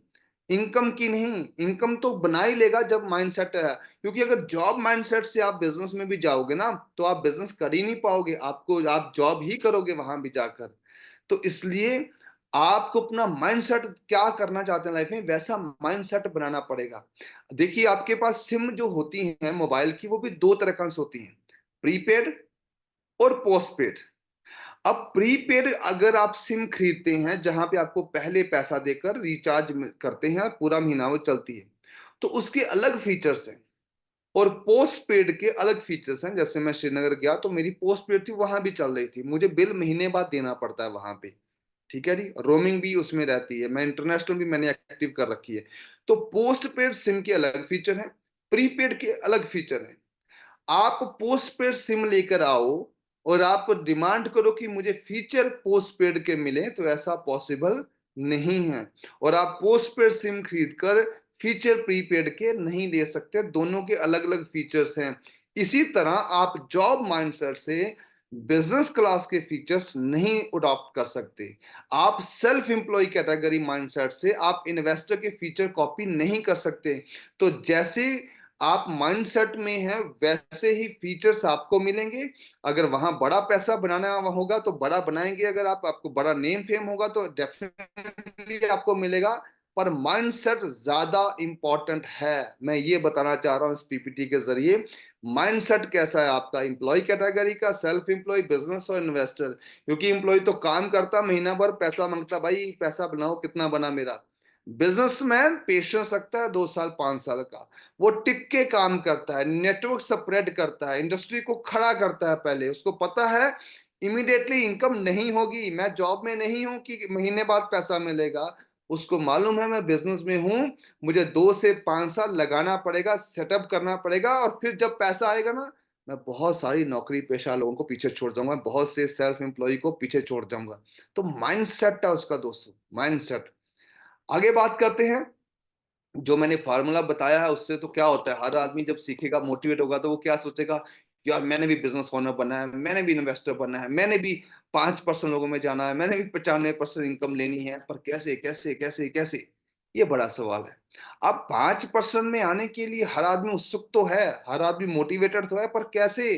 इनकम की नहीं। इनकम तो बना ही लेगा जब माइंडसेट है, क्योंकि अगर जॉब माइंडसेट से आप बिजनेस में भी जाओगे ना, तो आप बिजनेस कर ही नहीं पाओगे, आपको आप जॉब ही करोगे वहां भी जाकर। तो इसलिए आपको अपना माइंडसेट क्या करना चाहते हैं लाइफ में, वैसा माइंडसेट बनाना पड़ेगा। देखिए, आपके पास सिम जो होती हैं मोबाइल की, वो भी दो तरह की होती हैं, प्रीपेड और पोस्टपेड। अब प्रीपेड अगर आप सिम खरीदते हैं जहां पे आपको पहले पैसा देकर रिचार्ज करते हैं, पूरा महीना वो चलती है, तो उसके अलग फीचर्स हैं। और पोस्ट पेड के अलग फीचर्स हैं। जैसे मैं श्रीनगर गया तो मेरी पोस्ट पेड थी, वहां भी चल रही थी, मुझे बिल महीने बाद देना पड़ता है वहां पे। ठीक है जी, रोमिंग भी उसमें रहती है, मैं इंटरनेशनल भी मैंने एक्टिव कर रखी है। तो पोस्ट पेड सिम के अलग फीचर हैं, प्रीपेड के अलग फीचर हैं। आप पोस्ट पेड सिम लेकर आओ और आप डिमांड करो कि मुझे फीचर पोस्ट पेड के मिले, तो ऐसा पॉसिबल नहीं है। और आप पोस्ट पेड सिम खरीद कर फीचर प्रीपेड के नहीं ले सकते, दोनों के अलग अलग फीचर्स हैं। इसी तरह आप जॉब माइंडसेट से बिजनेस क्लास के फीचर्स नहीं अडॉप्ट कर सकते। आप सेल्फ एम्प्लॉय कैटेगरी माइंडसेट से आप इन्वेस्टर के फीचर कॉपी नहीं कर सकते। तो जैसे आप माइंडसेट में हैं वैसे ही फीचर्स आपको मिलेंगे। अगर वहां बड़ा पैसा बनाना होगा तो बड़ा बनाएंगे, अगर आपको बड़ा नेम फेम होगा तो डेफिनेटली आपको मिलेगा। पर माइंडसेट ज्यादा इंपॉर्टेंट है, मैं ये बताना चाह रहा हूं इस पीपीटी के जरिए। माइंडसेट कैसा है आपका, एम्प्लॉय कैटेगरी का, सेल्फ एम्प्लॉय, बिजनेस और इन्वेस्टर। क्योंकि एम्प्लॉय तो काम करता, महीना भर पैसा मांगता, भाई पैसा बनाओ, कितना बना मेरा। बिजनेसमैन पेशेंस रखता है 2 साल 5 साल का, वो टिक के काम करता है, नेटवर्क स्प्रेड करता है, इंडस्ट्री को खड़ा करता है। पहले उसको पता है इमीडिएटली इनकम नहीं होगी, मैं जॉब में नहीं हूं कि महीने बाद पैसा मिलेगा। उसको मालूम है मैं बिजनेस में हूं, मुझे 2 से 5 साल लगाना पड़ेगा, सेटअप करना पड़ेगा, और फिर जब पैसा आएगा ना, मैं बहुत सारी नौकरी पेशा लोगों को पीछे छोड़ जाऊंगा, बहुत से सेल्फ एम्प्लॉय को पीछे छोड़ जाऊंगा। तो माइंडसेट है उसका दोस्तों, माइंडसेट। आगे बात करते हैं। जो मैंने फार्मूला बताया है उससे तो क्या होता है, हर आदमी जब सीखेगा, मोटिवेट होगा, तो वो क्या सोचेगा, यार मैंने भी बिजनेस ओनर बनना है, मैंने भी इन्वेस्टर बनना है, मैंने भी 5% लोगों में जाना है, मैंने भी 95% इनकम लेनी है। पर कैसे कैसे कैसे कैसे, ये बड़ा सवाल है। अब 5% में आने के लिए हर आदमी उत्सुक तो है, हर आदमी मोटिवेटेड तो है, पर कैसे,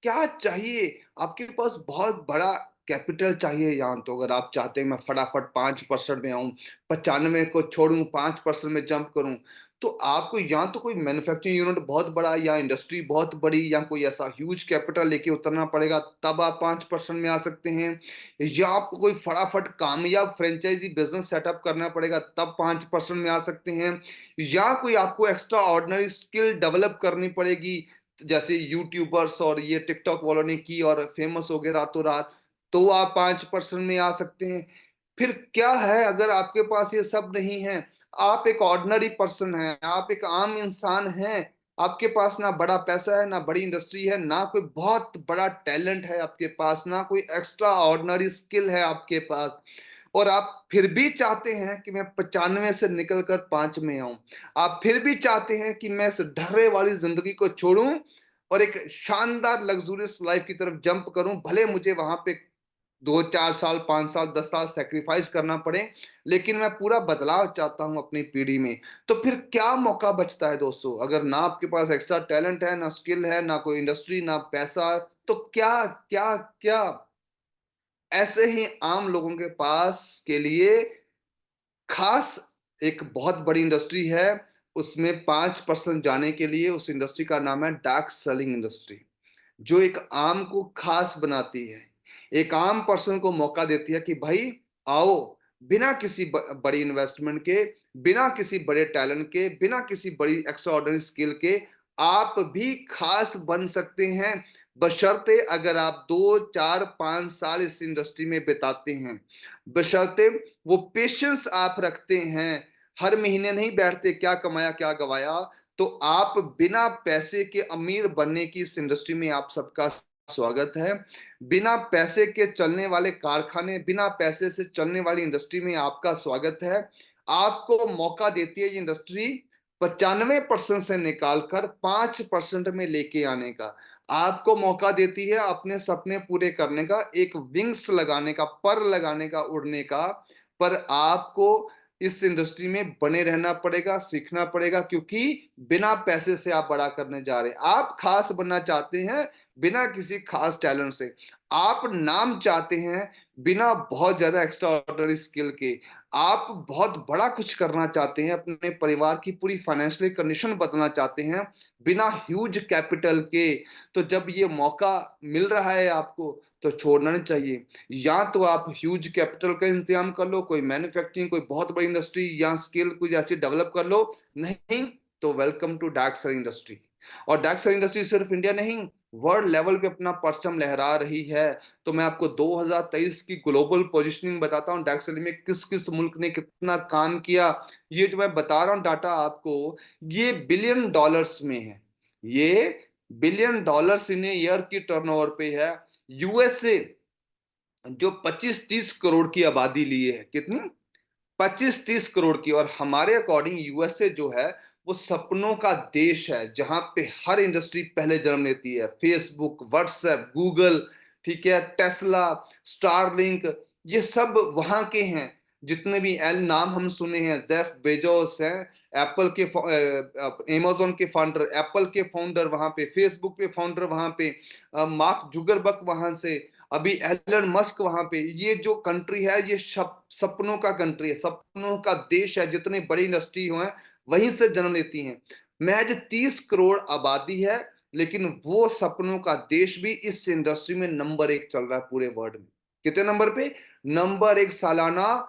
क्या चाहिए? आपके पास बहुत बड़ा कैपिटल चाहिए। यहाँ तो अगर आप चाहते हैं मैं फटाफट 5% में आऊं, 95 को छोड़ूं, 5% में जंप करूं, तो आपको या तो कोई मैन्युफैक्चरिंग यूनिट बहुत बड़ा, या इंडस्ट्री बहुत बड़ी, या कोई ऐसा ह्यूज कैपिटल लेके उतरना पड़ेगा, तब आप 5% में आ सकते हैं। या आपको कोई फटाफट कामयाब फ्रेंचाइजी बिजनेस सेटअप करना पड़ेगा, तब 5% में आ सकते हैं। या कोई आपको एक्स्ट्रा ऑर्डिनरी स्किल डेवलप करनी पड़ेगी, जैसे यूट्यूबर्स और ये टिकटॉक वालों ने की और फेमस हो गए रातों रात, तो आप 5% में आ सकते हैं। फिर क्या है अगर आपके पास ये सब नहीं है, आप एक ऑर्डिनरी पर्सन हैं, आप एक आम इंसान हैं, आपके पास ना बड़ा पैसा है, ना बड़ी इंडस्ट्री है, ना कोई बहुत बड़ा टैलेंट है आपके पास, ना कोई एक्स्ट्रा ऑर्डिनरी स्किल है आपके पास, और आप फिर भी चाहते हैं कि मैं 95 से निकलकर 5 में आऊं, आप फिर भी चाहते हैं कि मैं इस ढर्रे वाली जिंदगी को छोड़ूं और एक शानदार लग्जूरियस लाइफ की तरफ जंप करूं, भले मुझे वहां पे 2 4 साल 5 साल 10 साल सेक्रीफाइस करना पड़े, लेकिन मैं पूरा बदलाव चाहता हूं अपनी पीढ़ी में। तो फिर क्या मौका बचता है दोस्तों, अगर ना आपके पास एक्स्ट्रा टैलेंट है, ना स्किल है, ना कोई इंडस्ट्री, ना पैसा, तो क्या क्या क्या? ऐसे ही आम लोगों के पास के लिए खास एक बहुत बड़ी इंडस्ट्री है, उसमें 5% जाने के लिए उस इंडस्ट्री का नाम है डार्क सेलिंग इंडस्ट्री, जो एक आम को खास बनाती है, एक आम पर्सन को मौका देती है कि भाई आओ, बिना किसी बड़ी इन्वेस्टमेंट के, बिना किसी बड़े टैलेंट के, बिना किसी बड़ी एक्स्ट्राऑर्डिनरी स्किल के, आप भी खास बन सकते हैं, बशर्ते अगर आप 2 4 5 साल इस इंडस्ट्री में बिताते हैं, बशर्ते वो पेशेंस आप रखते हैं, हर महीने नहीं बैठते क्या कमाया क्या गवाया, तो आप बिना पैसे के अमीर बनने की इस इंडस्ट्री में आप सबका स्वागत है। बिना पैसे के चलने वाले कारखाने, बिना पैसे से चलने वाली इंडस्ट्री में आपका स्वागत है। आपको मौका देती है ये इंडस्ट्री 95% से निकालकर 5% में लेके आने का, आपको मौका देती है अपने सपने पूरे करने का, एक विंग्स लगाने का, पर लगाने का, उड़ने का। पर आपको इस इंडस्ट्री में बने रहना पड़ेगा, सीखना पड़ेगा, क्योंकि बिना पैसे से आप बड़ा करने जा रहे हैं। आप खास बनना चाहते हैं, बिना किसी खास टैलेंट से। आप नाम चाहते हैं बिना बहुत ज्यादा एक्स्ट्रा ऑर्डिनरी स्किल के। आप बहुत बड़ा कुछ करना चाहते हैं, अपने परिवार की पूरी फाइनेंशियल कंडीशन बदलना चाहते हैं बिना ह्यूज कैपिटल के। तो जब ये मौका मिल रहा है आपको, तो छोड़ना नहीं चाहिए। या तो आप ह्यूज कैपिटल का इंतजाम कर लो, कोई मैन्युफैक्चरिंग, कोई बहुत बड़ी इंडस्ट्री या स्किल कुछ ऐसी डेवलप कर लो। नहीं तो welcome to dark side industry. और डार्क साइड इंडस्ट्री सिर्फ इंडिया नहीं, वर्ल्ड लेवल पे अपना परचम लहरा रही है। तो मैं आपको 2023 की ग्लोबल पोजीशनिंग बताता हूँ, डार्क साइड में किस किस मुल्क ने कितना काम किया। ये जो मैं बता रहा हूँ डाटा आपको, ये बिलियन डॉलर्स में है। ये बिलियन डॉलर्स इन ईयर की टर्नओवर पे है। यूएसए जो 25-30 करोड़ की आबादी लिए है, कितनी, 25-30 करोड़ की। और हमारे अकॉर्डिंग यूएसए जो है वो सपनों का देश है, जहां पे हर इंडस्ट्री पहले जन्म लेती है। फेसबुक, व्हाट्सएप, गूगल, ठीक है, टेस्ला, स्टारलिंक, ये सब वहां के हैं। जितने भी एल नाम हम सुने हैं, जेफ बेजोस हैं, एप्पल के, अमेजोन के फाउंडर, एप्पल के फाउंडर वहां पे, फेसबुक पे फाउंडर वहां पे, मार्क जुगरबर्ग वहां से, अभी एलन मस्क वहां पे। ये जो कंट्री है ये सपनों का कंट्री है, सपनों का देश है। जितनी बड़ी इंडस्ट्री हो है वहीं से जन्म लेती हैं। महज 30 करोड़ आबादी है, लेकिन वो सपनों का देश भी इस इंडस्ट्री में नंबर 1 चल रहा है पूरे वर्ल्ड में। कितने नंबर पे? नंबर 1 सालाना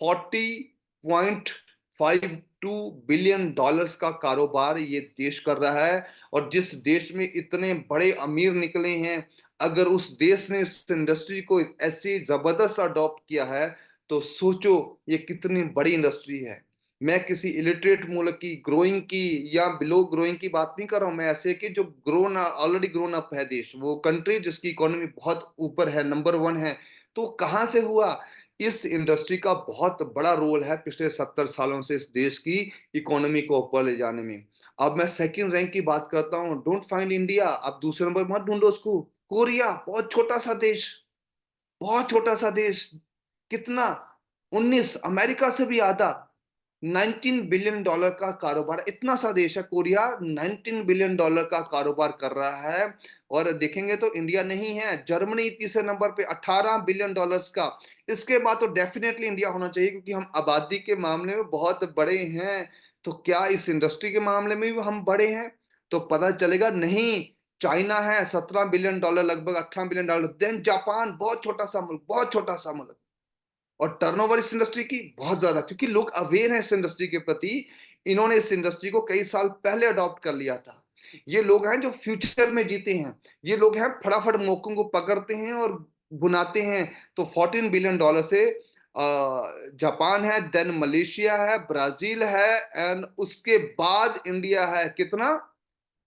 40.52 बिलियन डॉलर्स का कारोबार ये देश कर रहा है। और जिस देश में इतने बड़े अमीर निकले हैं, अगर उस देश ने इस इंडस्ट्री को ऐसे जबरदस्त अडॉप्ट किया है, तो सोचो ये कितनी बड़ी इंडस्ट्री है। मैं किसी इलिटरेट मुल्क की ग्रोइंग की या बिलो ग्रोइंग की बात नहीं कर रहा हूं, मैं ऐसे कि जो ग्रोन ऑलरेडी ग्रोन अप है देश, वो कंट्री जिसकी इकोनॉमी बहुत ऊपर है, नंबर 1 है। तो कहां से हुआ? इस इंडस्ट्री का बहुत बड़ा रोल है पिछले 70 सालों से इस देश की इकोनॉमी को ऊपर ले जाने में। अब मैं सेकंड रैंक की बात करता हूं, डोंट फाइंड इंडिया, आप दूसरे नंबर मत ढूंढो उसको। कोरिया, बहुत छोटा सा देश, बहुत छोटा सा देश। कितना? 19, अमेरिका से भी आधा। 19 बिलियन डॉलर का कारोबार, इतना सा देश है कोरिया, 19 बिलियन डॉलर का कारोबार कर रहा है। और देखेंगे तो इंडिया नहीं है, जर्मनी तीसरे नंबर पे 18 बिलियन डॉलर्स का। इसके बाद तो डेफिनेटली इंडिया होना चाहिए, क्योंकि हम आबादी के मामले में बहुत बड़े हैं। तो क्या इस इंडस्ट्री के मामले में भी हम बड़े हैं? तो पता चलेगा नहीं। चाइना है 17 बिलियन डॉलर, लगभग 18 बिलियन डॉलर। देन जापान, बहुत छोटा सा मुल्क, बहुत छोटा सा मुल्क। और टर्नओवर इस इंडस्ट्री की बहुत ज्यादा, क्योंकि लोग अवेयर हैं इस इंडस्ट्री के प्रति। इन्होंने इस इंडस्ट्री को कई साल पहले अडॉप्ट कर लिया था। ये लोग हैं जो फ्यूचर में जीते हैं। ये लोग हैं फटाफट मौकों को पकड़ते हैं और बुनाते हैं। तो 14 बिलियन डॉलर से जापान है, देन मलेशिया है, ब्राजील है, एंड उसके बाद इंडिया है। कितना?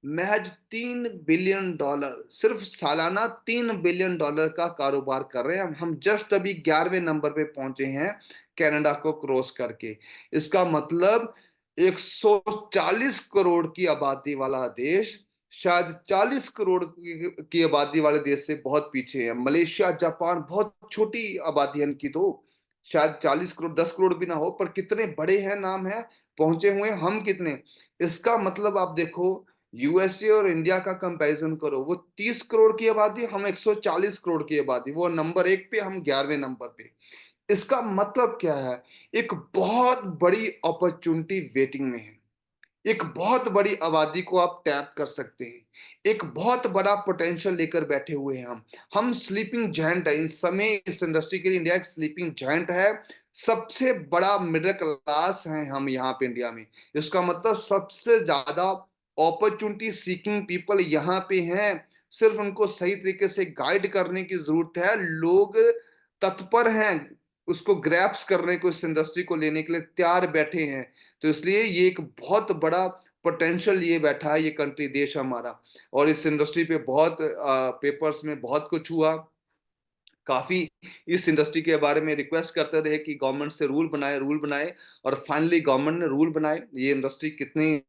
महज 3 बिलियन डॉलर, सिर्फ सालाना 3 बिलियन डॉलर का कारोबार कर रहे हैं हम जस्ट अभी 11वें नंबर पे पहुंचे हैं, कनाडा को क्रॉस करके। इसका मतलब 140 करोड़ की आबादी वाला देश शायद 40 करोड़ की आबादी वाले देश से बहुत पीछे है। मलेशिया, जापान, बहुत छोटी आबादी है इनकी, तो शायद 40 करोड़, 10 करोड़ भी ना हो, पर कितने बड़े हैं, नाम है, पहुंचे हुए हम कितने। इसका मतलब आप देखो, यूएसए और इंडिया का कंपैरिजन करो, वो 30 करोड़ की आबादी, हम 140 करोड़ की आबादी, वो नंबर 1 पे, हम 11वें नंबर पे। इसका मतलब क्या है? एक बहुत बड़ी अपॉर्चुनिटी वेटिंग में है। एक बहुत बड़ी आबादी को आप टैप कर सकते हैं। एक बहुत बड़ा पोटेंशियल लेकर बैठे हुए हैं हम स्लीपिंग जायंट है इस समय। इस इंडस्ट्री के लिए इंडिया एक स्लीपिंग जायंट है। सबसे बड़ा मिडिल क्लास है हम यहाँ पे इंडिया में। इसका मतलब सबसे ज्यादा अपॉर्चुनिटी सीकिंग पीपल यहाँ पे हैं। सिर्फ उनको सही तरीके से गाइड करने की जरूरत है। लोग तत्पर हैं उसको ग्रैप्स करने को, इस इंडस्ट्री को लेने के लिए तैयार बैठे हैं। तो इसलिए ये एक बहुत बड़ा पोटेंशियल ये बैठा है, ये कंट्री, देश हमारा। और इस इंडस्ट्री पे बहुत पेपर्स में बहुत कुछ हुआ। काफी इस इंडस्ट्री के बारे में रिक्वेस्ट करते रहे कि गवर्नमेंट से रूल बनाए, रूल बनाए। और फाइनली गवर्नमेंट ने रूल बनाए। ये इंडस्ट्री कितनी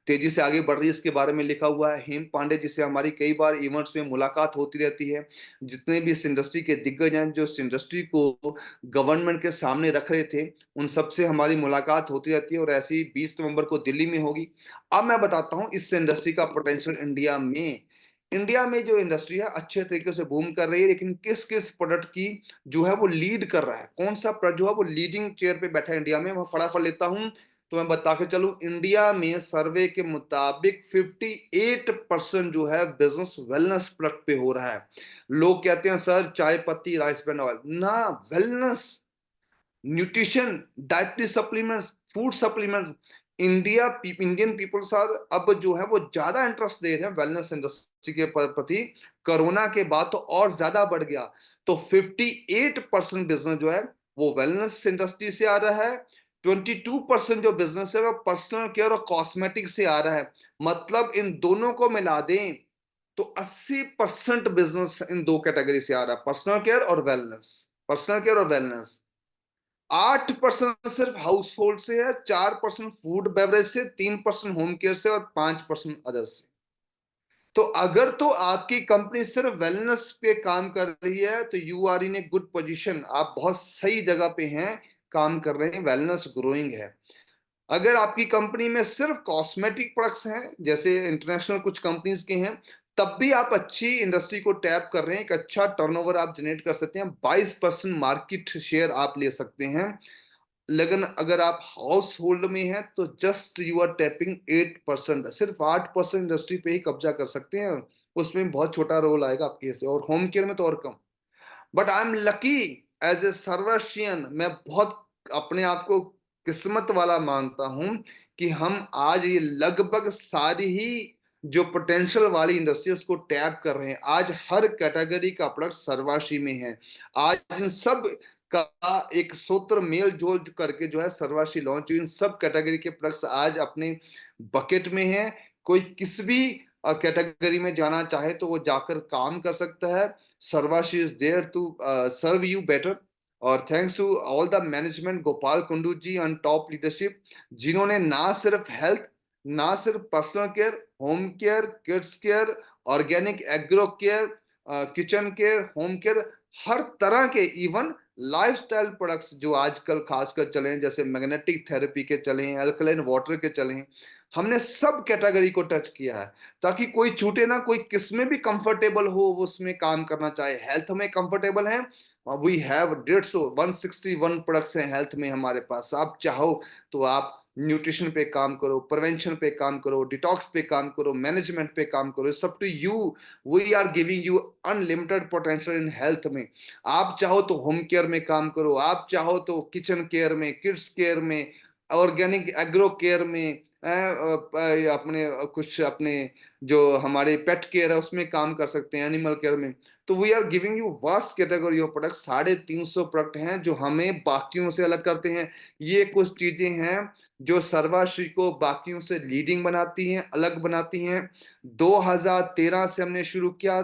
तेजी से आगे बढ़ रही है इसके बारे में लिखा हुआ है। हेम पांडे, जिससे हमारी कई बार इवेंट्स में मुलाकात होती रहती है, जितने भी इस इंडस्ट्री के दिग्गज हैं जो इस इंडस्ट्री को गवर्नमेंट के सामने रख रहे थे, उन सबसे हमारी मुलाकात होती रहती है। और ऐसी 20 नवंबर को दिल्ली में होगी। अब मैं बताता हूँ इस इंडस्ट्री का पोटेंशियल इंडिया में। इंडिया में जो इंडस्ट्री है अच्छे तरीके से बूम कर रही है, लेकिन किस किस प्रोडक्ट की जो है वो लीड कर रहा है, कौन सा प्रोडक्ट जो है वो लीडिंग चेयर पे बैठा है इंडिया में, मैं फटाफट लेता हूं तो मैं बता के चलूं। इंडिया में सर्वे के मुताबिक 58% जो है बिजनेस वेलनेस प्रोडक्ट पे हो रहा है। लोग कहते हैं सर चाय पत्ती राइस ब्रांड ऑयल ना, wellness, nutrition, dietary supplements, food supplements. Indian peoples are अब जो है वो ज्यादा इंटरेस्ट दे रहे हैं वेलनेस इंडस्ट्री के प्रति। कोरोना के बाद तो और ज्यादा बढ़ गया। तो 58% बिजनेस जो है वो वेलनेस इंडस्ट्री से आ रहा है। 22% जो बिजनेस है वो पर्सनल केयर और कॉस्मेटिक से आ रहा है। मतलब इन दोनों को मिला दें तो 80% बिजनेस इन दो कैटेगरी से आ रहा है, पर्सनल केयर और वेलनेस। पर्सनल केयर और वेलनेस 8% सिर्फ हाउस होल्ड से है, 4% फूड बेवरेज से, 3% होम केयर से और 5% अदर से। तो अगर तो आपकी कंपनी सिर्फ वेलनेस पे काम कर रही है तो you are in a good position, आप बहुत सही जगह पे हैं, काम कर रहे हैं, वेलनेस ग्रोइंग है। अगर आपकी कंपनी में सिर्फ कॉस्मेटिक प्रोडक्ट्स हैं, जैसे इंटरनेशनल कुछ कंपनीज के हैं, तब भी आप अच्छी इंडस्ट्री को टैप कर रहे हैं, एक अच्छा टर्नओवर आप जनरेट कर सकते हैं, 22% मार्केट शेयर आप ले सकते हैं। लेकिन अगर आप हाउस होल्ड में हैं तो जस्ट यू आर टैपिंग 8%, सिर्फ 8% इंडस्ट्री पे ही कब्जा कर सकते हैं, उसमें बहुत छोटा रोल आएगा आपके हिस्से, और होम केयर में तो और कम। But I am lucky as a Sarvashian, मैं बहुत अपने आप को किस्मत वाला मानता हूं कि हम आज ये लगभग सारी ही जो पोटेंशियल वाली इंडस्ट्री उसको टैप कर रहे हैं। आज हर कैटेगरी का प्रोडक्ट सर्वाशी में है। आज इन सब का एक सूत्र मेल जोल करके जो है सर्वाशी लॉन्च हुई, इन सब कैटेगरी के प्रोडक्ट्स आज अपने बकेट में हैं। कोई किस भी कैटेगरी में जाना चाहे तो वो जाकर काम कर सकता है। Sarvashi is there to serve you better. और thanks to all the management, Gopal Kundu ji on top leadership, जिन्होंने ना सिर्फ हेल्थ, ना सिर्फ personal care, home care, kids care, organic agro care, kitchen care, home care, हर तरह के, इवन लाइफस्टाइल प्रोडक्ट्स जो आजकल खासकर चले हैं, जैसे मैग्नेटिक थेरेपी के चले हैं, अल्कलाइन वाटर के चले हैं, हमने सब कैटेगरी को टच किया है ताकि कोई छूटे ना, कोई किसमें भी कंफर्टेबल हो वो उसमें काम करना चाहे। हेल्थ में कंफर्टेबल है, वी हैव 161 प्रोडक्ट्स हैं हेल्थ में हमारे पास। आप चाहो तो आप न्यूट्रिशन पे काम करो, प्रिवेंशन पे काम करो, डिटॉक्स पे काम करो, मैनेजमेंट पे काम करो, सब to you. We are giving you unlimited potential in health में। आप चाहो तो होम केयर में काम करो, आप चाहो तो किचन केयर में, किड्स केयर में, ऑर्गेनिक एग्रो केयर में, अपने कुछ अपने जो हमारे पेट केयर है उसमें काम कर सकते हैं, एनिमल केयर में। तो we are giving you vast category of product, 350 product हैं जो हमें बाकियों से अलग करते हैं। ये कुछ चीजें हैं जो सर्वाश्री को बाकियों से लीडिंग बनाती हैं, अलग बनाती हैं। 2013 से हमने शुरू किया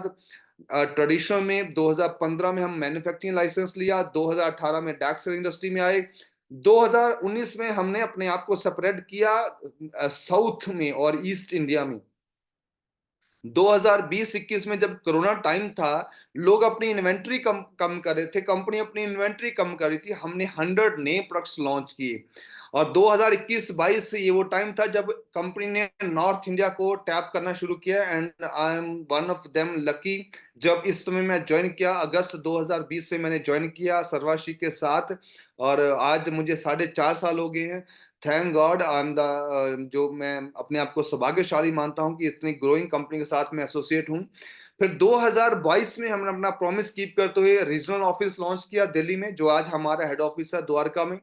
ट्रेडिशनल में, 2015 में हम मैन्युफैक्चरिंग लाइसेंस लिया, 2018 में डैक्स इंडस्ट्री में आए, 2019 में हमने अपने आप को सेपरेट किया साउथ में और ईस्ट इंडिया में। 2020-21 में जब कोरोना टाइम था, लोग अपनी इन्वेंट्री कम कम कर रहे थे, कंपनी अपनी इन्वेंट्री कम कर रही थी, हमने 100 नए प्रोडक्ट्स लॉन्च किए। और 2021-22 से ये वो टाइम था जब कंपनी ने नॉर्थ इंडिया को टैप करना शुरू किया, and I am one of them lucky. जब इस समय मैं ज्वाइन किया, अगस्त 2020 से मैंने ज्वाइन किया सर्वाशी के साथ, और आज मुझे 4.5 साल हो गए हैं। Thank God I am the, जो मैं अपने आप को सौभाग्यशाली मानता हूं कि इतनी ग्रोइंग कंपनी के साथ मैं एसोसिएट हूं। फिर 2022 में हमने अपना प्रॉमिस कीप करते हुए रीजनल ऑफिस लॉन्च किया दिल्ली में, जो आज हमारा हेड ऑफिस है द्वारका में।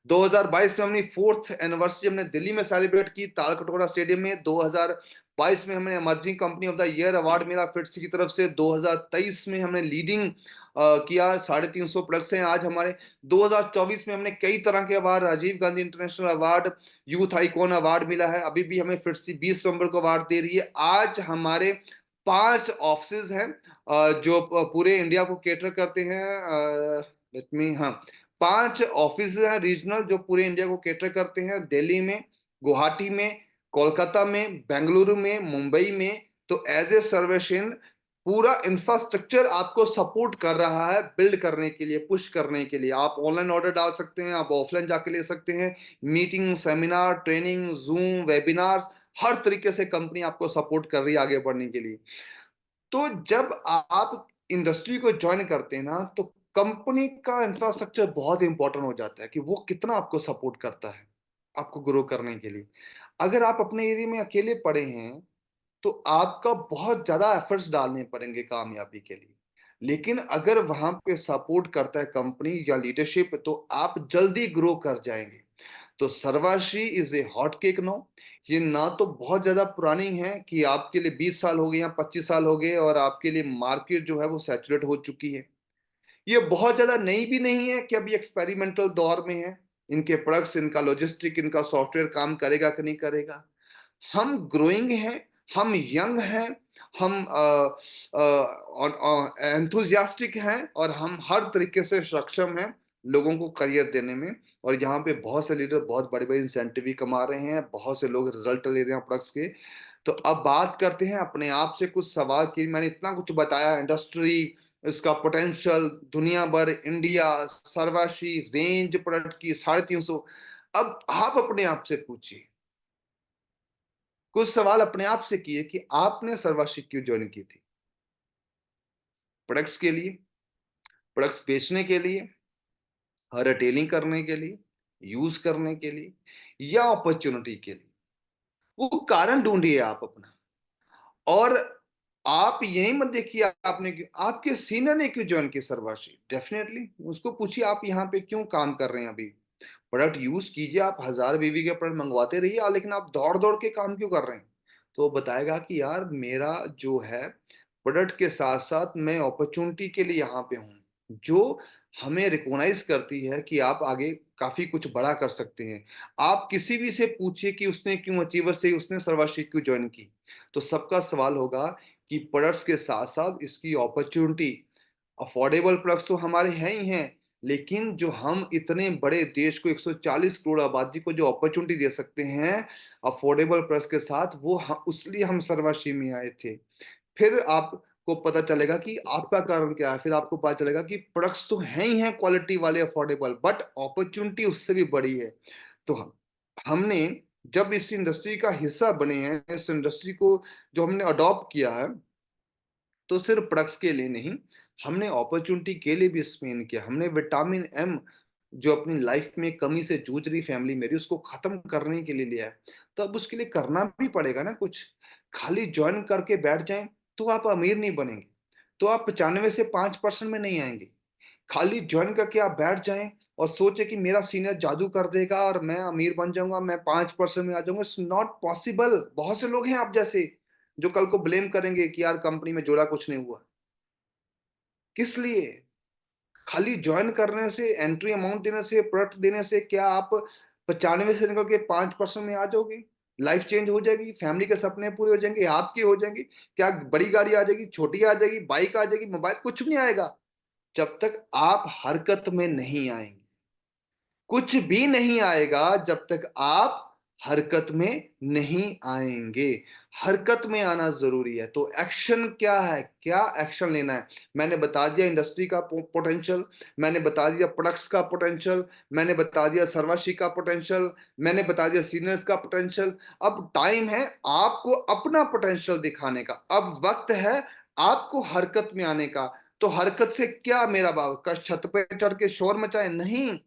2022 में अपनी 4th एनिवर्सरी हमने दिल्ली में सेलिब्रेट की, तालकटोरा स्टेडियम में। 2022 में हमने emerging company of the year award मिला फिट्स की तरफ से। 2023 में हमने लीडिंग किया, 350 प्रोडक्ट्स हैं आज हमारे। 2024 में हमने कई तरह के award, Rajiv Gandhi international award, youth icon award मिला है। अभी भी हमें फिट्स 20 नवंबर को अवार्ड दे रही है। आज हमारे 5 ऑफिस हैं जो पूरे इंडिया को केटर करते हैं। लेट मी, हाँ, 5 ऑफिस हैं रीजनल जो पूरे इंडिया को केटर करते हैं, दिल्ली में, गुवाहाटी में, कोलकाता में, बेंगलुरु में, मुंबई में। तो एज ए सर्वेशन पूरा इंफ्रास्ट्रक्चर आपको सपोर्ट कर रहा है बिल्ड करने के लिए, पुश करने के लिए। आप ऑनलाइन ऑर्डर डाल सकते हैं, आप ऑफलाइन जाके ले सकते हैं, meeting, seminar, training, Zoom, webinars, हर तरीके से कंपनी आपको सपोर्ट कर रही है आगे बढ़ने के लिए। तो जब आप इंडस्ट्री को ज्वाइन करते हैं ना, तो कंपनी का इंफ्रास्ट्रक्चर बहुत इंपॉर्टेंट हो जाता है कि वो कितना आपको सपोर्ट करता है आपको ग्रो करने के लिए। अगर आप अपने एरिया में अकेले पड़े हैं, तो आपका बहुत ज्यादा एफर्ट्स डालने पड़ेंगे कामयाबी के लिए। लेकिन अगर वहां पे सपोर्ट करता है कंपनी या लीडरशिप, तो आप जल्दी ग्रो कर जाएंगे। तो Sarvashri is a hot cake no. ये ना तो बहुत ज्यादा पुरानी है कि आपके लिए 20 साल हो गए या 25 साल हो गए और आपके लिए मार्केट जो है वो सैचुरेट हो चुकी है। ये बहुत ज्यादा नई भी नहीं है कि अभी एक्सपेरिमेंटल दौर में है। इनके प्रोडक्ट्स, इनका लॉजिस्टिक, इनका सॉफ्टवेयर काम करेगा कि नहीं करेगा। हम ग्रोइंग हैं, हम यंग हैं, हम एंथुजियास्टिक हैं, और हम हर तरीके से सक्षम हैं लोगों को करियर देने में। और यहाँ पे बहुत से लीडर बहुत बड़े बड़े इंसेंटिव भी कमा रहे हैं, बहुत से लोग रिजल्ट ले रहे हैं प्रोडक्ट्स के। तो अब बात करते हैं अपने आप से कुछ सवाल की। मैंने इतना कुछ बताया, इंडस्ट्री, इसका पोटेंशियल, दुनिया भर, इंडिया, सर्वाशी, रेंज प्रोडक्ट की 350। अब आप अपने आप से पूछिए, कुछ सवाल अपने आप से किए कि आपने सर्वाशी क्यों ज्वाइन की थी। प्रोडक्ट्स के लिए, प्रोडक्ट्स बेचने के लिए, रिटेलिंग करने के लिए, यूज करने के लिए, या अपॉर्चुनिटी के लिए। वो कारण ढूंढिए आप अपना। और आप यही मत देखिए आपने क्यों, आपके सीनियर ने क्यों ज्वाइन की सर्वाशी। डेफिनेटली उसको पूछिए आप यहाँ पे क्यों काम कर रहे हैं अभी। प्रोडक्ट यूज कीजिए, आप 1000 बीवी के प्रोडक्ट मंगवाते रहिए, लेकिन आप दौड़ दौड़ के काम क्यों कर रहे हैं। तो वो बताएगा कि यार मेरा जो है प्रोडक्ट के साथ साथ मैं अपॉर्चुनिटी के लिए यहाँ पे हूँ, जो हमें रिकॉग्नाइज करती है कि आप आगे काफी कुछ बड़ा कर सकते हैं। आप किसी भी से पूछिए कि उसने क्यों, अचीवर से उसने सर्वाश्री क्यों ज्वाइन की, तो सबका सवाल होगा कि प्रोडक्ट्स के साथ साथ इसकी अपॉर्चुनिटी। अफोर्डेबल प्रोडक्ट्स तो हमारे हैं ही हैं, लेकिन जो हम इतने बड़े देश को, 140 करोड़ आबादी को जो अपॉर्चुनिटी दे सकते हैं अफोर्डेबल प्रोडक्ट्स के साथ, वो उसलिए हम सर्वश्री में आए थे। फिर आपको पता चलेगा कि आपका कारण क्या है। फिर आपको पता चलेगा कि प्रोडक्ट्स तो हैं ही हैं क्वालिटी वाले, अफोर्डेबल, बट अपॉर्चुनिटी उससे भी बड़ी है। तो हमने जब इस इंडस्ट्री का हिस्सा बने हैं, इस इंडस्ट्री को जो हमने अडॉप्ट किया है, तो सिर्फ प्रोडक्ट्स के लिए नहीं, हमने अपॉर्चुनिटी के लिए भी स्पेन किया। हमने विटामिन एम, जो अपनी लाइफ में कमी से जूझ रही फैमिली मेरी, उसको खत्म करने के लिए लिया है। तो अब उसके लिए करना भी पड़ेगा ना कुछ। खाली ज्वाइन करके बैठ जाएं तो आप अमीर नहीं बनेंगे, तो आप 95 से 5% में नहीं आएंगे। खाली ज्वाइन करके आप बैठ जाएं और सोचे कि मेरा सीनियर जादू कर देगा और मैं अमीर बन जाऊंगा, मैं 5% में आ जाऊंगा। It's not possible. बहुत से लोग हैं आप जैसे जो कल को ब्लेम करेंगे कि यार कंपनी में जोड़ा कुछ नहीं हुआ। किस लिए? खाली ज्वाइन करने से, एंट्री अमाउंट देने से, प्रोडक्ट देने से क्या आप 95 से निकल के 5% में आ जाओगे? लाइफ चेंज हो जाएगी, फैमिली के सपने पूरे हो जाएंगे, आपके हो जाएंगे। क्या बड़ी गाड़ी आ जाएगी, छोटी आ जाएगी, बाइक आ जाएगी, मोबाइल, कुछ भी नहीं आएगा जब तक आप हरकत में नहीं आएंगे। कुछ भी नहीं आएगा जब तक आप हरकत में नहीं आएंगे। हरकत में आना जरूरी है। तो एक्शन क्या है, क्या एक्शन लेना है? मैंने बता दिया इंडस्ट्री का पोटेंशियल, मैंने बता दिया प्रोडक्ट्स का पोटेंशियल, मैंने बता दिया सर्वाशी का पोटेंशियल, मैंने बता दिया सीनियर्स का पोटेंशियल। अब टाइम है आपको अपना पोटेंशियल दिखाने का। अब वक्त है आपको हरकत में आने का। तो हरकत से क्या मेरा बाप का छत पे चढ़ के शोर मचाए? नहीं।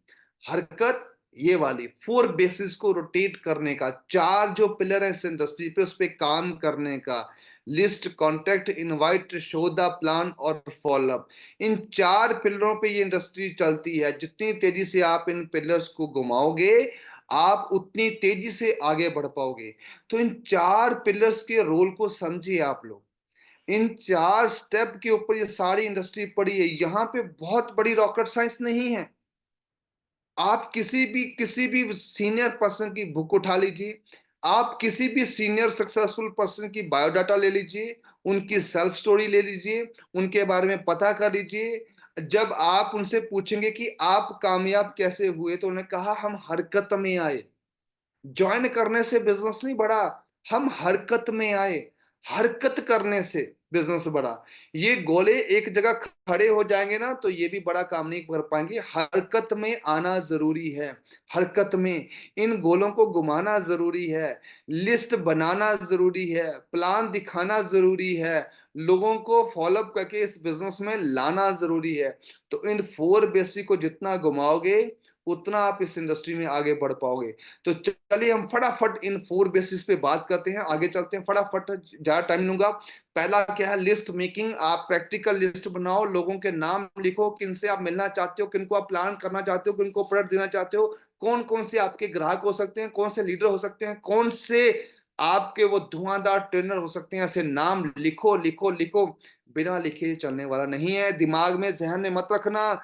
हरकत ये वाली 4 बेसिस को रोटेट करने का, 4 जो पिलर है इस इंडस्ट्री पे, उस पे काम करने का। List, contact, invite, show the plan और फॉलो अप। इन 4 पिलरों पे ये इंडस्ट्री चलती है। जितनी तेजी से आप इन पिलर्स को घुमाओगे, आप उतनी तेजी से आगे बढ़ पाओगे। तो इन 4 पिलर्स के रोल को समझिए आप लोग। इन 4 स्टेप के ऊपर ये सारी इंडस्ट्री पड़ी है। यहां पे बहुत बड़ी रॉकेट साइंस नहीं है। आप किसी भी सीनियर पर्सन की बुक उठा लीजिए, आप किसी भी सीनियर सक्सेसफुल पर्सन की बायोडाटा ले लीजिए, उनकी सेल्फ स्टोरी ले लीजिए, उनके बारे में पता कर लीजिए। जब आप उनसे पूछेंगे कि आप कामयाब कैसे हुए, तो उन्होंने कहा हम हरकत में आए। ज्वाइन करने से बिजनेस नहीं बढ़ा, हम हरकत में आए। हरकत करने से बिजनेस बढ़ा। ये गोले एक जगह खड़े हो जाएंगे ना, तो ये भी बड़ा काम नहीं कर पाएंगे। हरकत में आना जरूरी है। हरकत में इन गोलों को घुमाना जरूरी है, लिस्ट बनाना जरूरी है, प्लान दिखाना जरूरी है, लोगों को फॉलोअप करके इस बिजनेस में लाना जरूरी है। तो इन 4 बेसिक को जितना घुमाओगे उतना आप इस इंडस्ट्री में आगे बढ़ पाओगे। तो चलिए हम फटाफट इन 4 बेसिस पे बात करते हैं, आगे चलते हैं फटाफट, ज्यादा टाइम लूंगा। पहला क्या है, लिस्ट मेकिंग। आप प्रैक्टिकल लिस्ट बनाओ, लोगों के नाम लिखो, किनसे आप मिलना चाहते हो, किनको आप प्लान करना चाहते हो, किनको प्रोडक्ट देना चाहते हो, कौन कौन से आपके ग्राहक हो सकते हैं, कौन से लीडर हो सकते हैं, कौन से आपके वो धुआंधार ट्रेनर हो सकते हैं। ऐसे नाम लिखो लिखो लिखो, बिना लिखे चलने वाला नहीं है। दिमाग में जहन में मत रखना,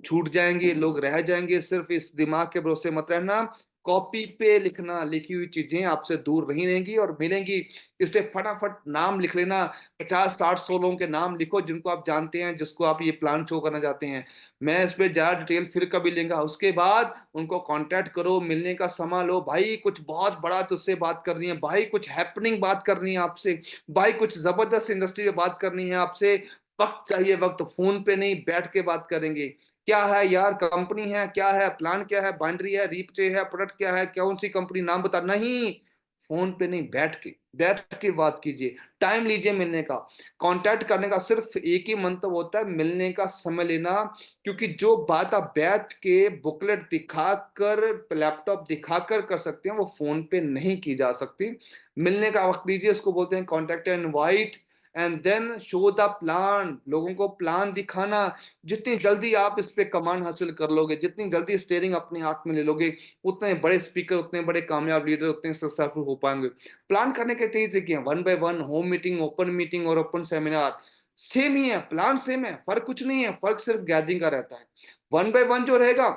छूट जाएंगे, लोग रह जाएंगे। सिर्फ इस दिमाग के भरोसे मत रहना, कॉपी पे लिखना, लिखी हुई चीजें आपसे दूर नहीं रहेंगी और मिलेंगी। इसलिए फटाफट नाम लिख लेना, 50 60 100 लोगों के नाम लिखो जिनको आप जानते हैं, जिसको आप ये प्लान शो करना चाहते हैं। मैं इस पे ज्यादा डिटेल फिर कभी लेंगे। उसके बाद उनको कांटेक्ट करो, मिलने का समय लो। भाई कुछ बहुत बड़ा तुझसे बात करनी है, भाई कुछ हैपनिंग बात करनी है आपसे, भाई कुछ जबरदस्त इंडस्ट्री में बात करनी है आपसे। वक्त चाहिए, वक्त, फोन पे नहीं, बैठ के बात करेंगे। क्या है यार, कंपनी है, क्या है प्लान, क्या है बाइंड्री है, रीपचे है, प्रोडक्ट क्या है, कौन सी कंपनी, नाम बता, नहीं, फोन पे नहीं, बैठ के बात कीजिए। टाइम लीजिए मिलने का। कांटेक्ट करने का सिर्फ एक ही मंतव्य होता है, मिलने का समय लेना। क्योंकि जो बात आप बैठ के बुकलेट दिखाकर, लैपटॉप दिखाकर कर सकते हैं, वो फोन पे नहीं की जा सकती। मिलने का वक्त दीजिए, इसको बोलते हैं contact invite. And then show the plan, लोगों को प्लान दिखाना। जितनी जल्दी आप इस पे कमांड हासिल कर लोगे, जितनी जल्दी स्टीयरिंग अपने हाथ में ले लोगे, उतने बड़े स्पीकर, उतने बड़े कामयाब लीडर, उतने सक्सेसफुल हो पाएंगे। प्लान करने के 3 तरीके हैं, 1 by 1, home meeting, open meeting और ओपन सेमिनार। सेम ही है, प्लान सेम है, फर्क कुछ नहीं है, फर्क सिर्फ गैदरिंग का रहता है। 1 by 1 जो रहेगा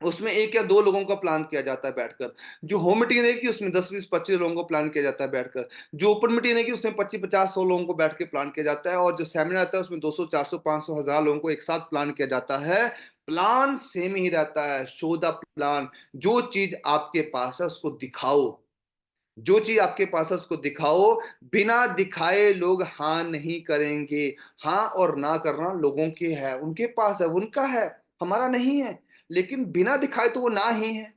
उसमें 1 या 2 लोगों का प्लान किया जाता है बैठकर। जो होम मीटिंग रहेगी उसमें 10 20 25 लोगों को प्लान किया जाता है बैठकर। जो ओपन मीटिंग रहेगी उसमें 25 50 100 लोगों को बैठ के प्लान किया जाता है। और जो सेमिनार आता है उसमें 200 400 500 1000 लोगों को एक साथ प्लान किया जाता है। प्लान सेम ही रहता है, शो द प्लान। जो चीज आपके पास है उसको दिखाओ, जो चीज आपके पास है उसको दिखाओ। बिना दिखाए लोग हाँ नहीं करेंगे। हाँ और ना करना लोगों के है, उनके पास है, उनका है, हमारा नहीं है। लेकिन बिना दिखाए तो वो ना ही है।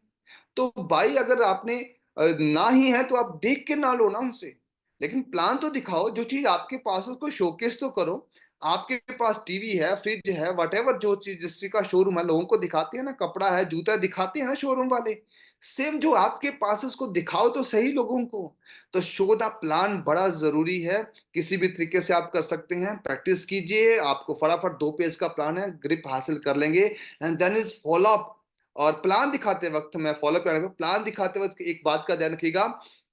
तो भाई अगर आपने ना ही है तो आप देख के ना लो ना उनसे, लेकिन प्लान तो दिखाओ। जो चीज आपके पास है उसको शोकेस तो करो। आपके पास टीवी है, फ्रिज है, वटेवर, जो चीज जिस चीज का शोरूम है, लोगों को दिखाते हैं ना, कपड़ा है, जूता दिखाते हैं ना शोरूम वाले। सेम जो आपके पास है उसको दिखाओ तो सही लोगों को। तो शो द प्लान बड़ा जरूरी है। किसी भी तरीके से आप कर सकते हैं, प्रैक्टिस कीजिए। आपको फटाफट 2 पेज का प्लान है, ग्रिप हासिल कर लेंगे। And then is follow up. और प्लान दिखाते वक्त, मैं फॉलो करने पे, प्लान दिखाते वक्त एक बात का ध्यान रखिएगा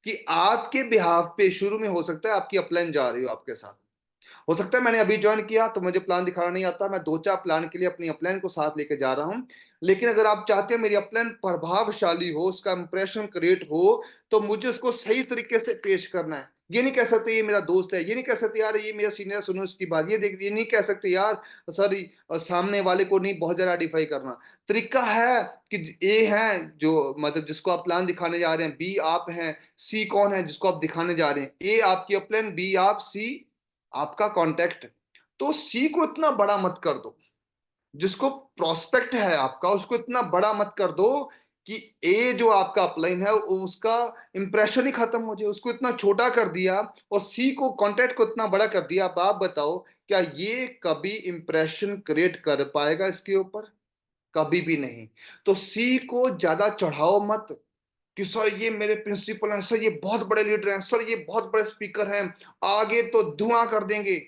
कि आपके बिहाफ पे शुरू में हो सकता है आपकी अपलाइन जा रही हो आपके साथ। हो सकता है मैंने अभी ज्वाइन किया तो मुझे प्लान दिखाना नहीं आता, मैं 2 4 प्लान के लिए अपनी अपलाइन को साथ लेके जा रहा हूं। लेकिन अगर आप चाहते हैं मेरी अपलाइन प्रभावशाली हो, उसका इंप्रेशन क्रिएट हो, तो मुझे उसको सही तरीके से पेश करना है। ये नहीं कह सकते ये मेरा दोस्त है, ये नहीं कह सकते यार ये मेरा सीनियर, सुनो इसकी बात, ये देख, ये नहीं कह सकते यार सर सामने वाले को नहीं बहुत ज्यादा आइडेंटिफाई करना। तरीका है कि ए है जो मतलब जिसको आप प्लान दिखाने जा रहे हैं, बी आप हैं, सी कौन है जिसको आप दिखाने जा रहे हैं, ए आपकी अपलाइन, बी आप, सी आपका कांटेक्ट। तो सी को इतना बड़ा मत कर दो, जिसको प्रोस्पेक्ट है आपका उसको इतना बड़ा मत कर दो कि ए जो आपका अपलाइन है उसका इंप्रेशन ही खत्म हो जाए, उसको इतना छोटा कर दिया। और सी को, कांटेक्ट को इतना बड़ा कर दिया। अब आप बताओ क्या ये कभी इंप्रेशन क्रिएट कर पाएगा इसके ऊपर? कभी भी नहीं। तो सी को ज्यादा चढ़ाओ मत कि सर ये मेरे प्रिंसिपल हैं, सर ये बहुत बड़े लीडर हैं, सर ये बहुत बड़े स्पीकर हैं, आगे तो धुआं कर देंगे।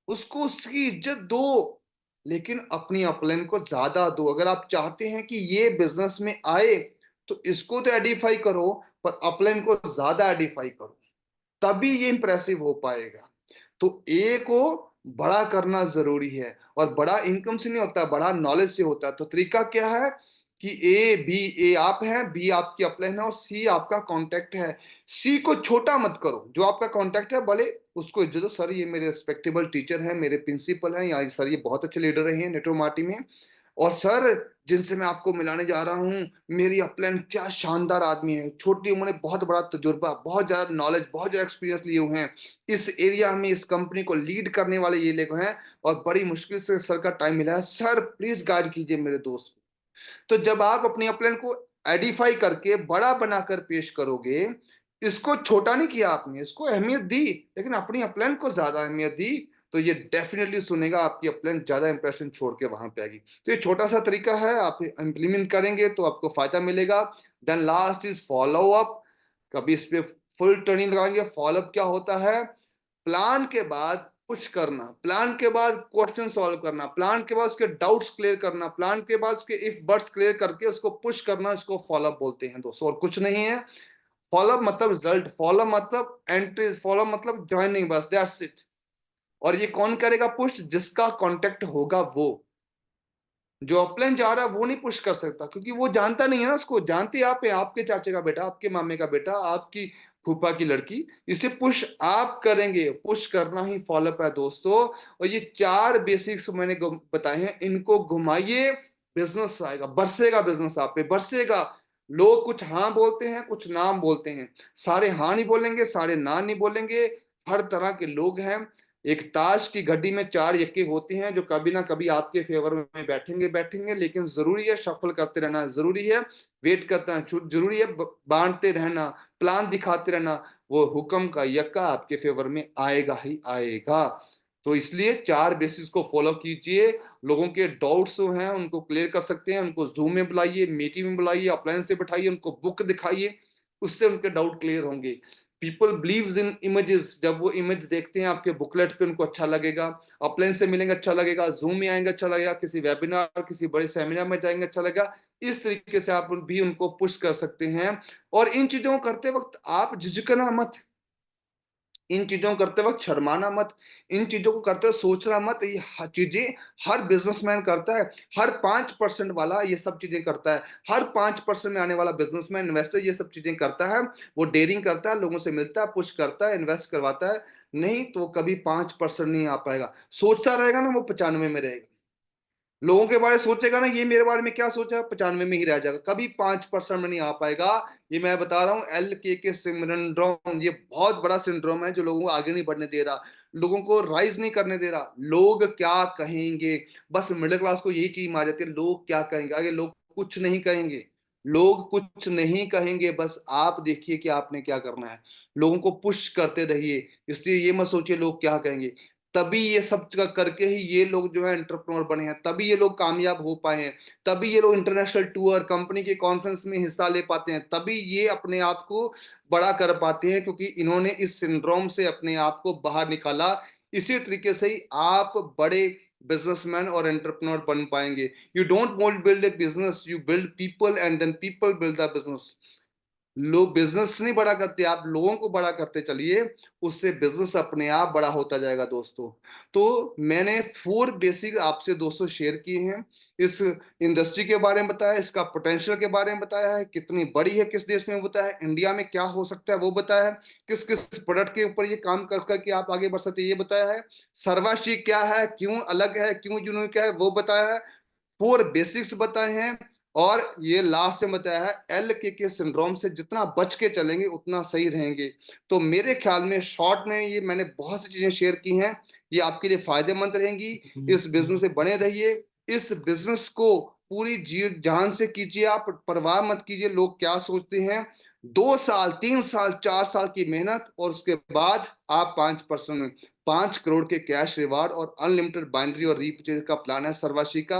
उसको उसकी इज्जत दो, लेकिन अपनी अपलाइन को ज्यादा दो। अगर आप चाहते हैं कि ये बिजनेस में आए तो इसको तो एडिफाई करो, पर अपलाइन को ज्यादा एडिफाई करो, तभी ये इंप्रेसिव हो पाएगा। तो ए को बड़ा करना जरूरी है। और बड़ा इनकम से नहीं होता, बड़ा नॉलेज से होता है। तो तरीका क्या है कि ए बी, ए आप हैं, बी आपकी अपलाइन है और सी आपका कांटेक्ट है। सी को छोटा मत करो, जो आपका कांटेक्ट है भले उसको इज्जत दो, सर ये मेरे रिस्पेक्टेबल टीचर हैं, मेरे प्रिंसिपल हैं, या सर ये बहुत अच्छे लीडर रहे हैं नेटो मार्टी में, और सर जिनसे मैं आपको मिलाने जा रहा हूँ मेरी अपलाइन क्या शानदार आदमी है, छोटी उम्र में बहुत बड़ा तजुर्बा, बहुत ज्यादा नॉलेज, बहुत ज्यादा एक्सपीरियंस लिए हुए हैं, इस एरिया में इस कंपनी को लीड करने वाले ये लोग हैं, और बड़ी मुश्किल से सर का टाइम मिला है, सर प्लीज गाइड कीजिए मेरे दोस्त को। तो जब आप अपनी अपलाइन को एडिफाई करके बड़ा बनाकर पेश करोगे, इसको छोटा नहीं किया आपने, इसको अहमियत दी, लेकिन अपनी अपलाइन को ज्यादा अहमियत दी, तो ये डेफिनेटली सुनेगा, आपकी अपलाइन ज्यादा इंप्रेशन छोड़ के वहां पे आएगी। तो ये छोटा सा तरीका है, आप इंप्लीमेंट करेंगे तो आपको फायदा मिलेगा। Then last is follow up. कभी इस पे फुल ट्रेनिंग लगाएंगे। फॉलो अप क्या होता है? प्लान के बाद पुश करना, प्लान के बाद क्वेश्चन सॉल्व करना, प्लान के बाद उसके डाउट्स क्लियर करना, प्लान के बाद उसके इफ बट्स क्लियर करके उसको पुश करना, इसको फॉलो अप बोलते हैं दोस्तों, और कुछ नहीं है। फॉलो मतलब रिजल्ट, फॉलो मतलब एंट्रीज, फॉलो मतलब ज्वाइनिंग, बस दैट्स इट। और ये कौन करेगा पुश? जिसका कांटेक्ट होगा वो। जो अपलाइन जा रहा है वो नहीं पुश कर सकता, क्योंकि वो जानता नहीं है ना उसको। जानते आप हैं, आपके चाचे का बेटा, आपके मामे का बेटा, आपकी फूफा की लड़की। इसलिए पुश आप करेंगे, पुश करना ही फॉलोअप है दोस्तों। और ये 4 बेसिक्स मैंने बताए हैं, इनको घुमाइए, बिजनेस आएगा, बरसेगा बिजनेस आप पे, बरसेगा। लोग कुछ हाँ बोलते हैं, कुछ नाम बोलते हैं। सारे हाँ नहीं बोलेंगे, सारे ना नहीं बोलेंगे। हर तरह के लोग हैं। एक ताश की घड़ी में 4 यक्के होते हैं जो कभी ना कभी आपके फेवर में बैठेंगे बैठेंगे, लेकिन जरूरी है शफल करते रहना, जरूरी है वेट करना, जरूरी है बांटते रहना, प्लान दिखाते रहना। वो हुक्म का यक्का आपके फेवर में आएगा ही आएगा। तो इसलिए 4 बेसिस को फॉलो कीजिए। लोगों के डाउट्स हैं उनको क्लियर कर सकते हैं, उनको जूम में बुलाइए, मीटिंग में बुलाइए, अपलाइन से बिठाइए, उनको बुक दिखाइए, उससे उनके डाउट क्लियर होंगे। People believes in images. जब वो इमेज देखते हैं आपके बुकलेट पे, उनको अच्छा लगेगा। अपलाइन से मिलेंगे अच्छा लगेगा, जूम में आएंगे अच्छा लगेगा, किसी वेबिनार, किसी बड़े सेमिनार में जाएंगे अच्छा लगेगा। इस तरीके से आप भी उनको पुश कर सकते हैं। और इन चीजों को करते वक्त आप झिझकना मत, इन चीजों को करते वक्त शर्माना मत, इन चीजों को करते वक्त सोचना मत। ये चीजें हर बिजनेसमैन करता है, हर 5% वाला ये सब चीजें करता है। हर 5% में आने वाला बिजनेसमैन, इन्वेस्टर ये सब चीजें करता है। वो डेयरिंग करता है, लोगों से मिलता है, पुश करता है, इन्वेस्ट करवाता है। नहीं तो कभी 5% नहीं आ पाएगा। सोचता रहेगा ना, वो 95 में रहेगा। लोगों के बारे में सोचेगा ना, ये मेरे बारे में क्या सोचा, 95 में ही रह जाएगा, कभी 5% में नहीं आ पाएगा। ये मैं बता रहा हूँ, LK सिंड्रोम, ये बहुत बड़ा सिंड्रोम है जो लोगों को आगे नहीं बढ़ने दे रहा, लोगों को राइज नहीं करने दे रहा। लोग क्या कहेंगे, बस मिडिल क्लास को यही चीज मार जाती है, लोग क्या कहेंगे। आगे लोग कुछ नहीं कहेंगे, लोग कुछ नहीं कहेंगे, बस आप देखिए कि आपने क्या करना है। लोगों को पुश करते रहिए, इसलिए ये मत सोचिए लोग क्या कहेंगे। तभी ये सब करके ही ये लोग जो है एंटरप्रेन्योर बने हैं, तभी ये लोग कामयाब हो पाए हैं, तभी ये लोग इंटरनेशनल टूर, कंपनी के कॉन्फ्रेंस में हिस्सा ले पाते हैं, तभी ये अपने आप को बड़ा कर पाते हैं, क्योंकि इन्होंने इस सिंड्रोम से अपने आप को बाहर निकाला। इसी तरीके से ही आप बड़े बिजनेसमैन और एंटरप्रेन्योर बन पाएंगे। You don't want build a business, you build people and then people build the business. लोग बिजनेस नहीं बड़ा करते, आप लोगों को बड़ा करते चलिए, उससे बिजनेस अपने आप बड़ा होता जाएगा दोस्तों। तो मैंने 4 बेसिक आपसे दोस्तों शेयर किए हैं। इस इंडस्ट्री के बारे में बताया, इसका पोटेंशियल के बारे में बताया है, कितनी बड़ी है, किस देश में बताया है, इंडिया में क्या हो सकता है वो बताया है, किस किस प्रोडक्ट के ऊपर ये काम कर करके आप आगे बढ़ सकते हैं ये बताया है, सर्वाशी क्या है, क्यों अलग है, क्यों यूनिक है वो बताया है, 4 बेसिक्स बताए हैं। और ये लास्ट में बताया है, LK सिंड्रोम से जितना बच के चलेंगे उतना सही रहेंगे। तो मेरे ख्याल में शॉर्ट में ये मैंने बहुत सी चीजें शेयर की हैं, ये आपके लिए फायदेमंद रहेंगी। इस बिजनेस से बने रहिए, इस बिजनेस को पूरी जी जान से कीजिए, आप परवाह मत कीजिए लोग क्या सोचते हैं। 2 साल, 3 साल, 4 साल की मेहनत, और उसके बाद आप 5% 5 करोड़ के कैश रिवार्ड और अनलिमिटेड बाइनरी और रीपर्चेज का प्लान है सर्वाशी का।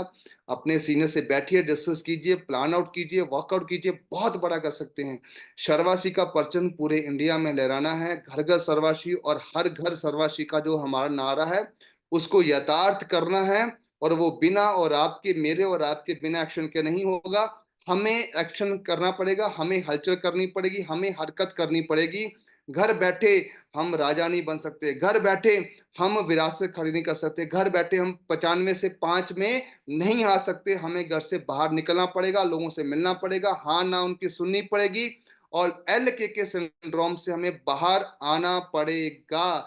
अपने सीनियर से बैठिए, डिस्कस कीजिए, प्लान आउट कीजिए, वर्कआउट कीजिए, बहुत बड़ा कर सकते हैं। सर्वाशी का परचम पूरे इंडिया में लहराना है, घर घर सर्वाशी, और हर घर सर्वाशी का जो हमारा नारा है उसको यथार्थ करना है। और वो बिना और आपके, मेरे और आपके बिना एक्शन के नहीं होगा। हमें एक्शन करना पड़ेगा, हमें हलचल करनी पड़ेगी, हमें हरकत करनी पड़ेगी। घर बैठे हम राजा नहीं बन सकते, घर बैठे हम विरासत खड़ी नहीं कर सकते, घर बैठे हम 95 से 5 में नहीं आ सकते। हमें घर से बाहर निकलना पड़ेगा, लोगों से मिलना पड़ेगा, हाँ ना उनकी सुननी पड़ेगी, और LK सिंड्रोम से हमें बाहर आना पड़ेगा।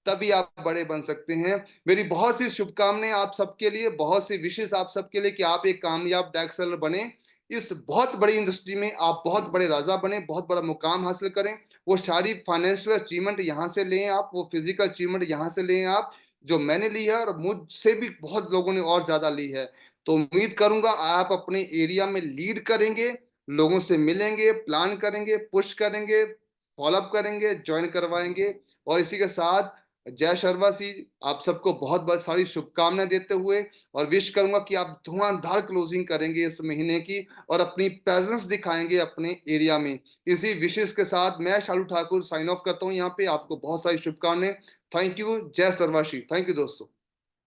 तभी आप बड़े बन सकते हैं। मेरी बहुत सी शुभकामनाएं आप सबके लिए, बहुत सी विशेष आप सबके लिए कि आप एक कामयाब डायरेक्ट सेलर बने, इस बहुत बड़ी इंडस्ट्री में आप बहुत बड़े राजा बने, बहुत बड़ा मुकाम हासिल करें। वो सारी फाइनेंशियल अचीवमेंट यहाँ से लें आप, वो फिजिकल अचीवमेंट यहाँ से लें आप, जो मैंने ली है, और मुझसे भी बहुत लोगों ने और ज्यादा ली है। तो उम्मीद करूंगा आप अपने एरिया में लीड करेंगे, लोगों से मिलेंगे, प्लान करेंगे, पुश करेंगे, फॉलोअप करेंगे, ज्वाइन करवाएँगे और इसी के साथ जय शर्मा जी, आप सबको बहुत-बहुत सारी शुभकामनाएँ देते हुए और विश करूँगा कि आप धुआँधार क्लोजिंग करेंगे इस महीने की और अपनी प्रेज़ेंस दिखाएँगे अपने एरिया में। इसी विशेष के साथ मैं शालू ठाकुर साइन ऑफ करता हूँ यहाँ पे, आपको बहुत सारी शुभकामनाएँ। थैंक यू, जय शर्मा श्री। थैंक यू दोस्तों।